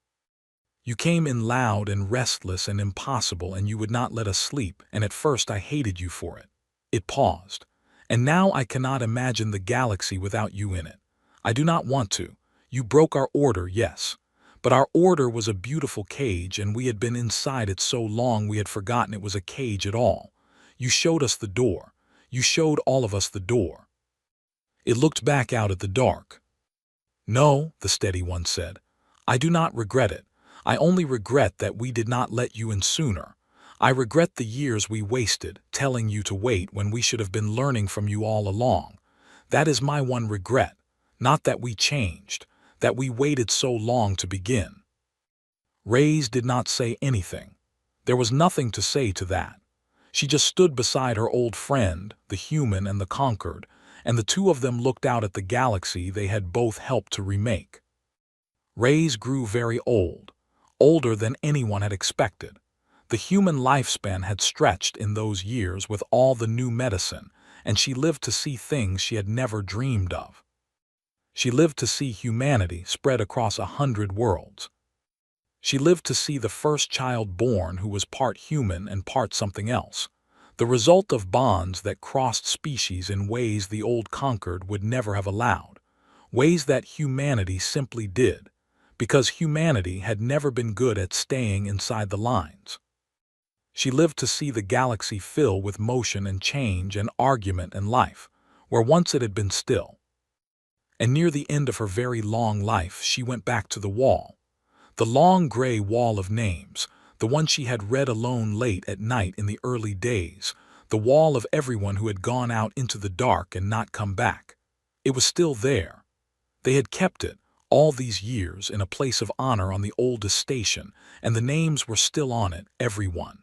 You came in loud and restless and impossible, and you would not let us sleep, and at first I hated you for it." It paused. "And now I cannot imagine the galaxy without you in it. I do not want to. You broke our order, yes. But our order was a beautiful cage, and we had been inside it so long we had forgotten it was a cage at all. You showed us the door. You showed all of us the door." It looked back out at the dark. "No," the steady one said. "I do not regret it. I only regret that we did not let you in sooner. I regret the years we wasted, telling you to wait when we should have been learning from you all along. That is my one regret, not that we changed, that we waited so long to begin." Rays did not say anything. There was nothing to say to that. She just stood beside her old friend, the human and the conquered, and the two of them looked out at the galaxy they had both helped to remake. Rays grew very old, older than anyone had expected. The human lifespan had stretched in those years with all the new medicine, and she lived to see things she had never dreamed of. She lived to see humanity spread across 100 worlds. She lived to see the first child born who was part human and part something else, the result of bonds that crossed species in ways the old conquered would never have allowed, ways that humanity simply did, because humanity had never been good at staying inside the lines. She lived to see the galaxy fill with motion and change and argument and life, where once it had been still. And near the end of her very long life, she went back to the wall, the long gray wall of names, the one she had read alone late at night in the early days, the wall of everyone who had gone out into the dark and not come back. It was still there. They had kept it, all these years, in a place of honor on the oldest station, and the names were still on it, every one.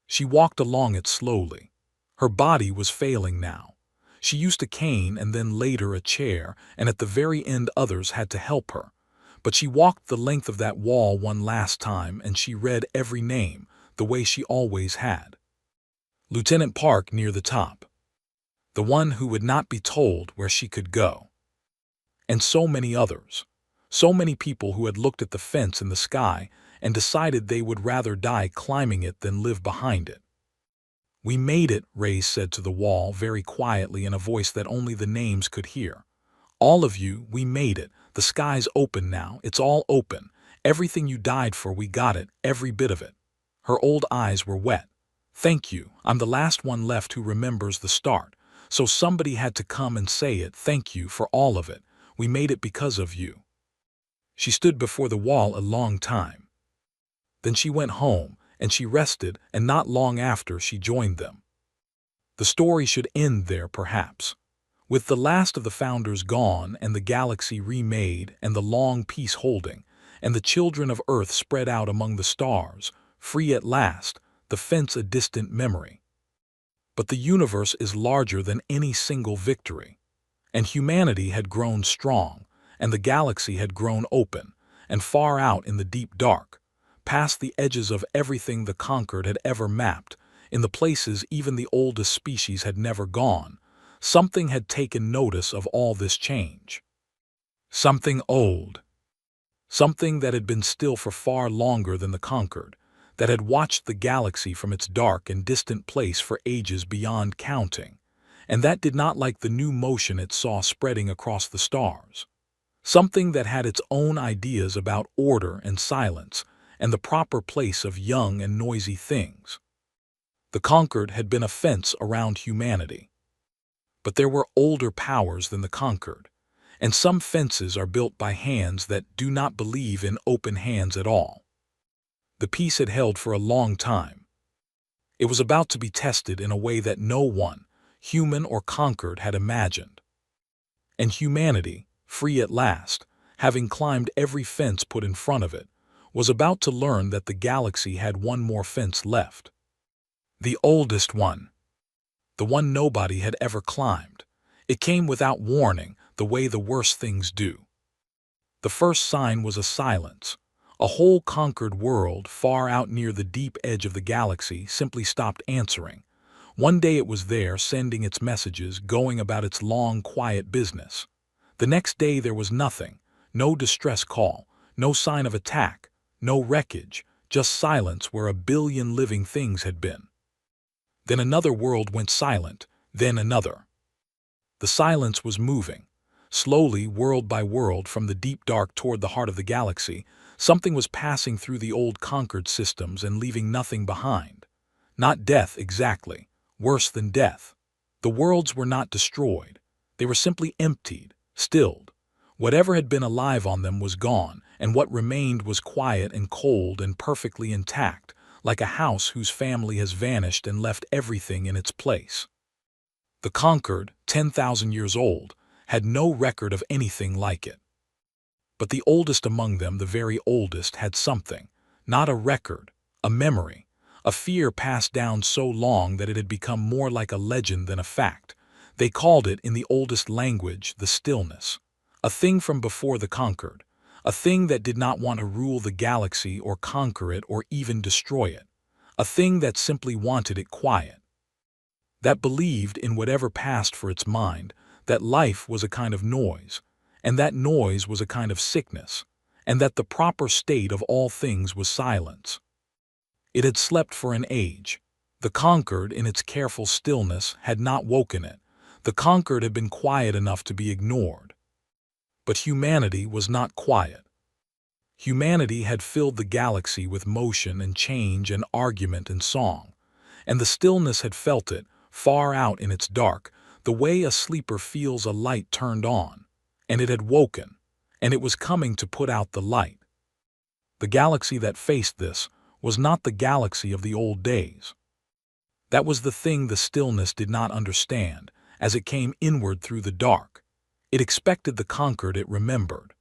She walked along it slowly. Her body was failing now. She used a cane and then later a chair, and at the very end others had to help her. But she walked the length of that wall one last time, and she read every name, the way she always had. Lieutenant Park near the top. The one who would not be told where she could go. And so many others. So many people who had looked at the fence in the sky and decided they would rather die climbing it than live behind it. "We made it," Rays said to the wall very quietly in a voice that only the names could hear. "All of you, we made it. The sky's open now. It's all open. Everything you died for, we got it, every bit of it." Her old eyes were wet. "Thank you. I'm the last one left who remembers the start. So somebody had to come and say it. Thank you for all of it. We made it because of you." She stood before the wall a long time. Then she went home, and she rested, and not long after she joined them. The story should end there, perhaps. With the last of the founders gone, and the galaxy remade, and the long peace holding, and the children of Earth spread out among the stars, free at last, the fence a distant memory. But the universe is larger than any single victory. And humanity had grown strong, and the galaxy had grown open, and far out in the deep dark, past the edges of everything the conquered had ever mapped, in the places even the oldest species had never gone, something had taken notice of all this change. Something old. Something that had been still for far longer than the conquered, that had watched the galaxy from its dark and distant place for ages beyond counting, and that did not like the new motion it saw spreading across the stars. Something that had its own ideas about order and silence and the proper place of young and noisy things. The conquered had been a fence around humanity. But there were older powers than the conquered, and some fences are built by hands that do not believe in open hands at all. The peace had held for a long time. It was about to be tested in a way that no one, human or conquered, had imagined. And humanity, free at last, having climbed every fence put in front of it, was about to learn that the galaxy had one more fence left. The oldest one. The one nobody had ever climbed. It came without warning, the way the worst things do. The first sign was a silence. A whole conquered world, far out near the deep edge of the galaxy, simply stopped answering. One day it was there, sending its messages, going about its long, quiet business. The next day there was nothing, no distress call, no sign of attack, no wreckage, just silence where a billion living things had been. Then another world went silent, then another. The silence was moving. Slowly, world by world, from the deep dark toward the heart of the galaxy, something was passing through the old conquered systems and leaving nothing behind. Not death exactly, worse than death. The worlds were not destroyed. They were simply emptied, stilled. Whatever had been alive on them was gone, and what remained was quiet and cold and perfectly intact, like a house whose family has vanished and left everything in its place. The conquered, 10,000 years old, had no record of anything like it. But the oldest among them, the very oldest, had something, not a record, a memory, a fear passed down so long that it had become more like a legend than a fact. They called it, in the oldest language, the stillness, a thing from before the conquered, a thing that did not want to rule the galaxy or conquer it or even destroy it, a thing that simply wanted it quiet, that believed in whatever passed for its mind, that life was a kind of noise, and that noise was a kind of sickness, and that the proper state of all things was silence. It had slept for an age. The conquered, in its careful stillness, had not woken it. The conquered had been quiet enough to be ignored. But humanity was not quiet. Humanity had filled the galaxy with motion and change and argument and song, and the stillness had felt it, far out in its dark, the way a sleeper feels a light turned on, and it had woken, and it was coming to put out the light. The galaxy that faced this was not the galaxy of the old days. That was the thing the stillness did not understand, as it came inward through the dark. It expected the conquered it remembered.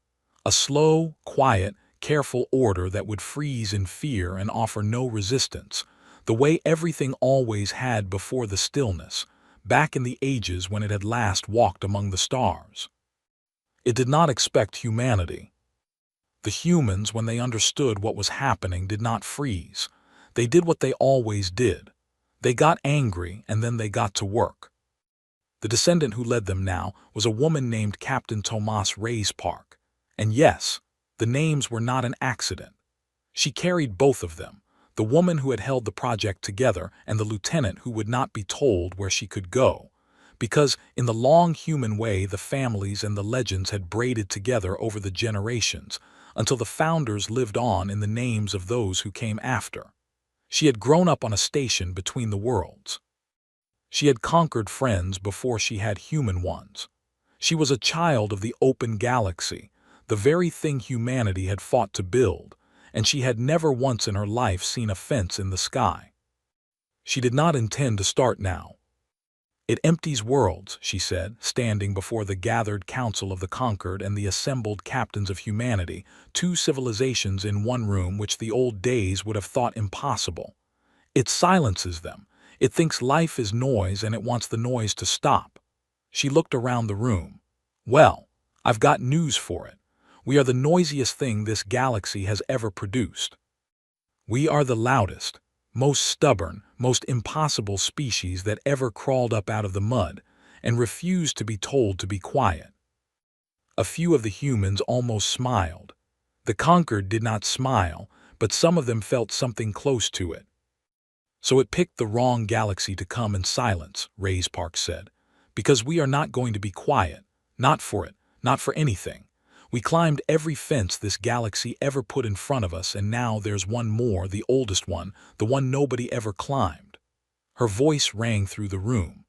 A slow, quiet, careful order that would freeze in fear and offer no resistance, the way everything always had before the stillness, back in the ages when it had last walked among the stars. It did not expect humanity. The humans, when they understood what was happening, did not freeze. They did what they always did. They got angry, and then they got to work. The descendant who led them now was a woman named Captain Tomas Reyes Park. And yes, the names were not an accident. She carried both of them, the woman who had held the project together and the lieutenant who would not be told where she could go, because in the long human way the families and the legends had braided together over the generations until the founders lived on in the names of those who came after. She had grown up on a station between the worlds. She had conquered friends before she had human ones. She was a child of the open galaxy, the very thing humanity had fought to build, and she had never once in her life seen a fence in the sky. She did not intend to start now. It empties worlds, she said, standing before the gathered council of the conquered and the assembled captains of humanity, two civilizations in one room which the old days would have thought impossible. It silences them. It thinks life is noise and it wants the noise to stop. She looked around the room. Well, I've got news for it. We are the noisiest thing this galaxy has ever produced. We are the loudest, most stubborn, most impossible species that ever crawled up out of the mud and refused to be told to be quiet. A few of the humans almost smiled. The conquered did not smile, but some of them felt something close to it. So it picked the wrong galaxy to come and silence, Ray's Park said, because we are not going to be quiet, not for it, not for anything. We climbed every fence this galaxy ever put in front of us, and now there's one more, the oldest one, the one nobody ever climbed. Her voice rang through the room.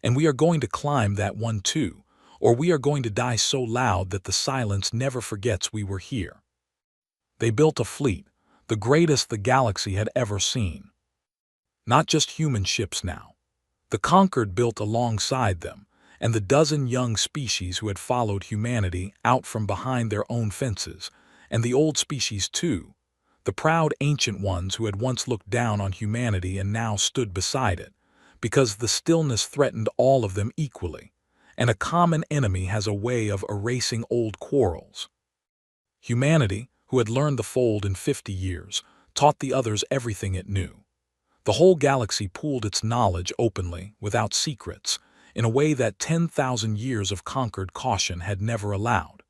And we are going to climb that one too, or we are going to die so loud that the silence never forgets we were here. They built a fleet, the greatest the galaxy had ever seen. Not just human ships now. The conquered built alongside them, and the dozen young species who had followed humanity out from behind their own fences, and the old species too, the proud ancient ones who had once looked down on humanity and now stood beside it, because the stillness threatened all of them equally, and a common enemy has a way of erasing old quarrels. Humanity, who had learned the fold in 50 years, taught the others everything it knew. The whole galaxy pooled its knowledge openly, without secrets, in a way that 10,000 years of conquered caution had never allowed.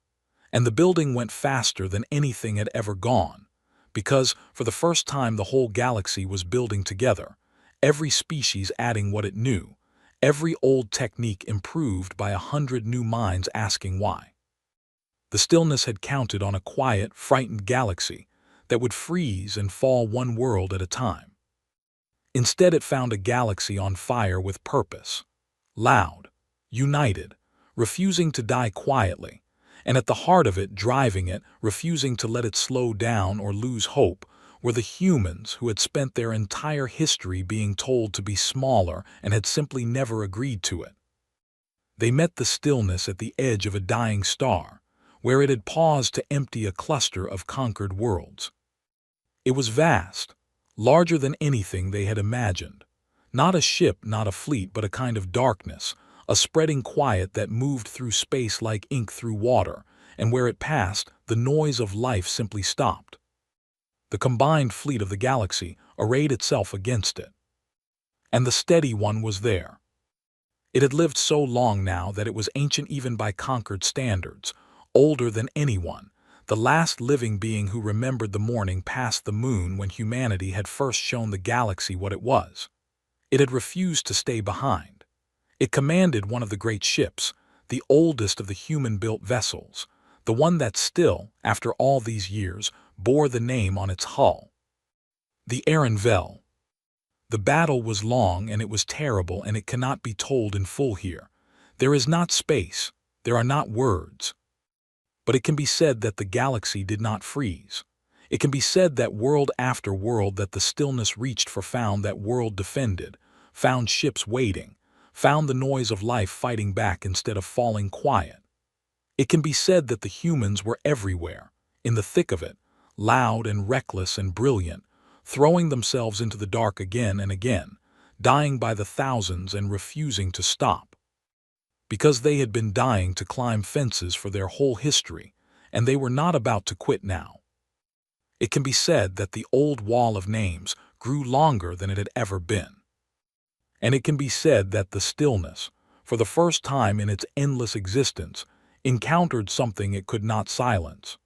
And the building went faster than anything had ever gone, because, for the first time, the whole galaxy was building together, every species adding what it knew, every old technique improved by 100 new minds asking why. The stillness had counted on a quiet, frightened galaxy that would freeze and fall one world at a time. Instead, it found a galaxy on fire with purpose, loud, united, refusing to die quietly, and at the heart of it, driving it, refusing to let it slow down or lose hope, were the humans who had spent their entire history being told to be smaller and had simply never agreed to it. They met the stillness at the edge of a dying star, where it had paused to empty a cluster of conquered worlds. It was vast, larger than anything they had imagined. Not a ship, not a fleet, but a kind of darkness, a spreading quiet that moved through space like ink through water, and where it passed, the noise of life simply stopped. The combined fleet of the galaxy arrayed itself against it. And the steady one was there. It had lived so long now that it was ancient even by conquered standards, older than anyone, the last living being who remembered the morning past the moon when humanity had first shown the galaxy what it was. It had refused to stay behind. It commanded one of the great ships, the oldest of the human-built vessels, the one that still, after all these years, bore the name on its hull. The Arenvel. The battle was long and it was terrible, and it cannot be told in full here. There is not space, there are not words. But it can be said that the galaxy did not freeze. It can be said that world after world that the stillness reached for found that world defended, found ships waiting, found the noise of life fighting back instead of falling quiet. It can be said that the humans were everywhere, in the thick of it, loud and reckless and brilliant, throwing themselves into the dark again and again, dying by the thousands and refusing to stop. Because they had been dying to climb fences for their whole history, and they were not about to quit now. It can be said that the old wall of names grew longer than it had ever been. And it can be said that the stillness, for the first time in its endless existence, encountered something it could not silence.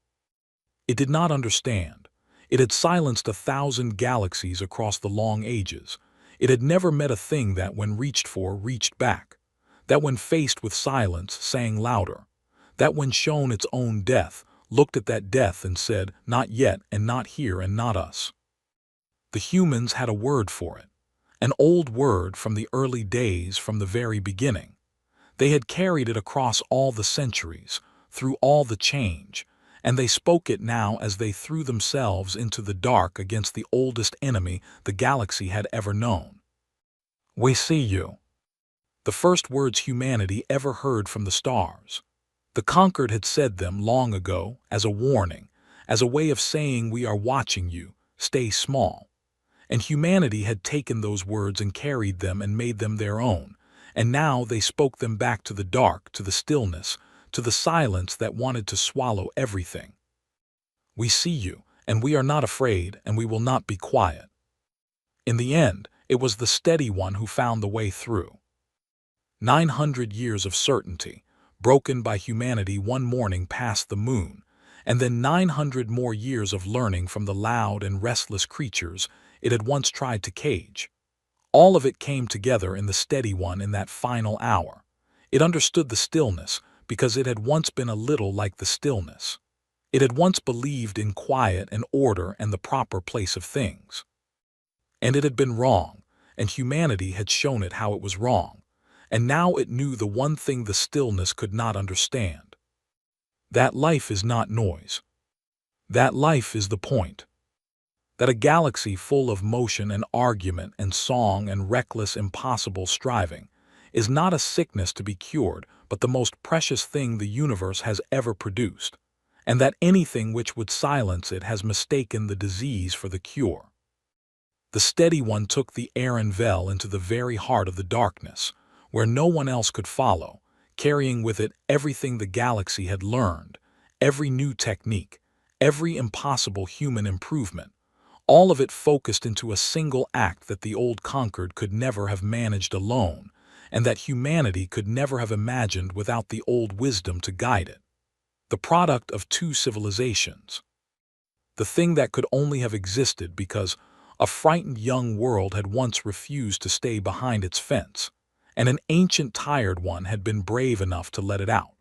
It did not understand. It had silenced 1,000 galaxies across the long ages. It had never met a thing that, when reached for, reached back. That when faced with silence, sang louder. That when shown its own death, looked at that death and said, "Not yet, and not here, and not us." The humans had a word for it. An old word from the early days, from the very beginning. They had carried it across all the centuries, through all the change, and they spoke it now as they threw themselves into the dark against the oldest enemy the galaxy had ever known. "We see you." The first words humanity ever heard from the stars. The conquered had said them long ago as a warning, as a way of saying, "We are watching you, stay small." And humanity had taken those words and carried them and made them their own, and now they spoke them back to the dark, to the stillness, to the silence that wanted to swallow everything. "We see you, and we are not afraid, and we will not be quiet." In the end, It was the steady one who found the way through. 900 years of certainty, broken by humanity one morning past the moon, and then 900 more years of learning from the loud and restless creatures it had once tried to cage. All of it came together in the steady one in that final hour. It understood the stillness because it had once been a little like the stillness. It had once believed in quiet and order and the proper place of things. And it had been wrong, and humanity had shown it how it was wrong. And now it knew the one thing the stillness could not understand. That life is not noise. That life is the point. That a galaxy full of motion and argument and song and reckless impossible striving is not a sickness to be cured, but the most precious thing the universe has ever produced, and that anything which would silence it has mistaken the disease for the cure. The steady one took the Aaron Vel into the very heart of the darkness, where no one else could follow, carrying with it everything the galaxy had learned, every new technique, every impossible human improvement, all of it focused into a single act that the old conquered could never have managed alone, and that humanity could never have imagined without the old wisdom to guide it. The product of two civilizations. The thing that could only have existed because a frightened young world had once refused to stay behind its fence, and an ancient tired one had been brave enough to let it out.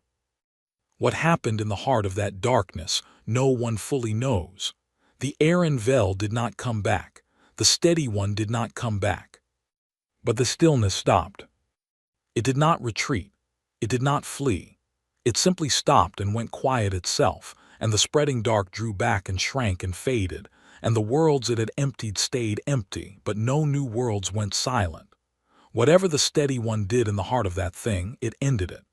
What happened in the heart of that darkness, no one fully knows. The Aaron Vel did not come back. The steady one did not come back. But the stillness stopped. It did not retreat. It did not flee. It simply stopped and went quiet itself, and the spreading dark drew back and shrank and faded, and the worlds it had emptied stayed empty, but no new worlds went silent. Whatever the steady one did in the heart of that thing, it ended it.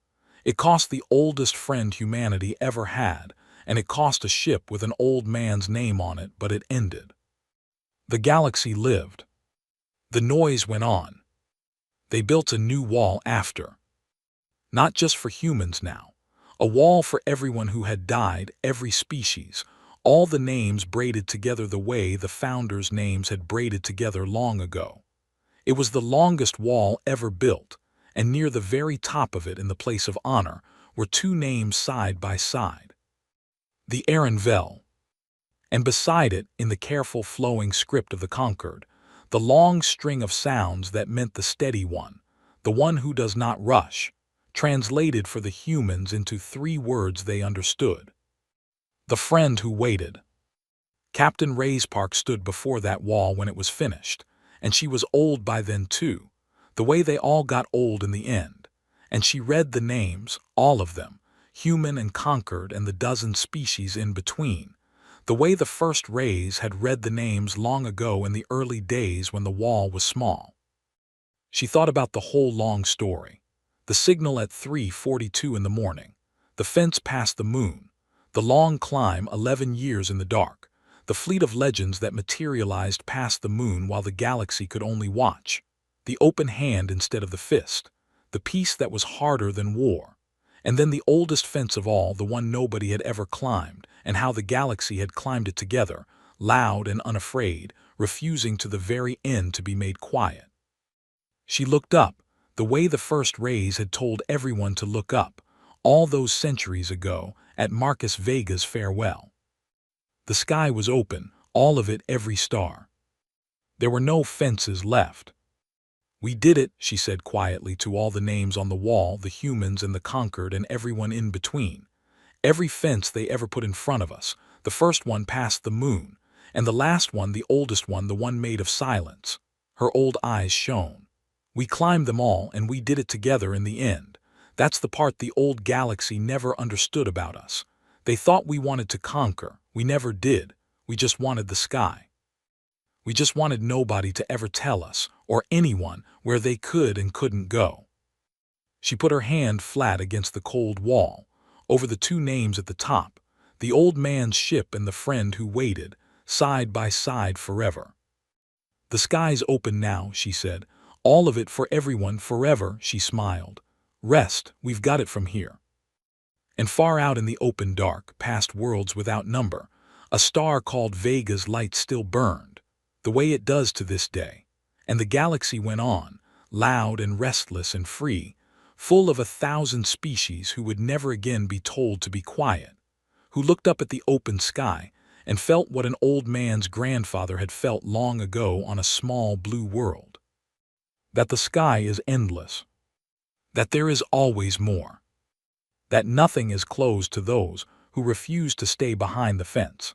It cost the oldest friend humanity ever had, and it cost a ship with an old man's name on it, but it ended. The galaxy lived. The noise went on. They built a new wall after. Not just for humans now. A wall for everyone who had died, every species, all the names braided together the way the founders' names had braided together long ago. It was the longest wall ever built, and near the very top of it in the place of honor were two names side by side. The Aaron Vel. And beside it, in the careful flowing script of the conquered, the long string of sounds that meant the steady one, the one who does not rush, translated for the humans into three words they understood. The friend who waited. Captain Rayspark stood before that wall when it was finished, and she was old by then too, the way they all got old in the end, and she read the names, all of them, human and conquered and the dozen species in between, the way the first Rays had read the names long ago in the early days when the wall was small. She thought about the whole long story. The signal at 3:42 in the morning, the fence past the moon, the long climb 11 years in the dark, the fleet of legends that materialized past the moon while the galaxy could only watch, the open hand instead of the fist, the peace that was harder than war, and then the oldest fence of all, the one nobody had ever climbed, and how the galaxy had climbed it together, loud and unafraid, refusing to the very end to be made quiet. She looked up, the way the first Rays had told everyone to look up, all those centuries ago, at Marcus Vega's farewell. The sky was open, all of it, every star. There were no fences left. We did it, she said quietly to all the names on the wall, the humans and the conquered and everyone in between. Every fence they ever put in front of us, the first one past the moon, and the last one, the oldest one, the one made of silence. Her old eyes shone. We climbed them all, and we did it together in the end. That's the part the old galaxy never understood about us. They thought we wanted to conquer. We never did. We just wanted the sky. We just wanted nobody to ever tell us, or anyone, where they could and couldn't go. She put her hand flat against the cold wall, over the two names at the top, the old man's ship and the friend who waited, side by side forever. The sky's open now, she said. All of it for everyone forever, she smiled. Rest, we've got it from here. And far out in the open dark, past worlds without number, a star called Vega's light still burned, the way it does to this day. And the galaxy went on, loud and restless and free, full of 1,000 species who would never again be told to be quiet, who looked up at the open sky and felt what an old man's grandfather had felt long ago on a small blue world. That the sky is endless. That there is always more. That nothing is closed to those who refuse to stay behind the fence.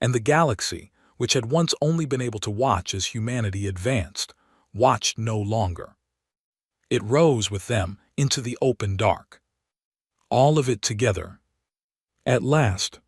And the galaxy, which had once only been able to watch as humanity advanced, watched no longer. It rose with them into the open dark. All of it together. At last,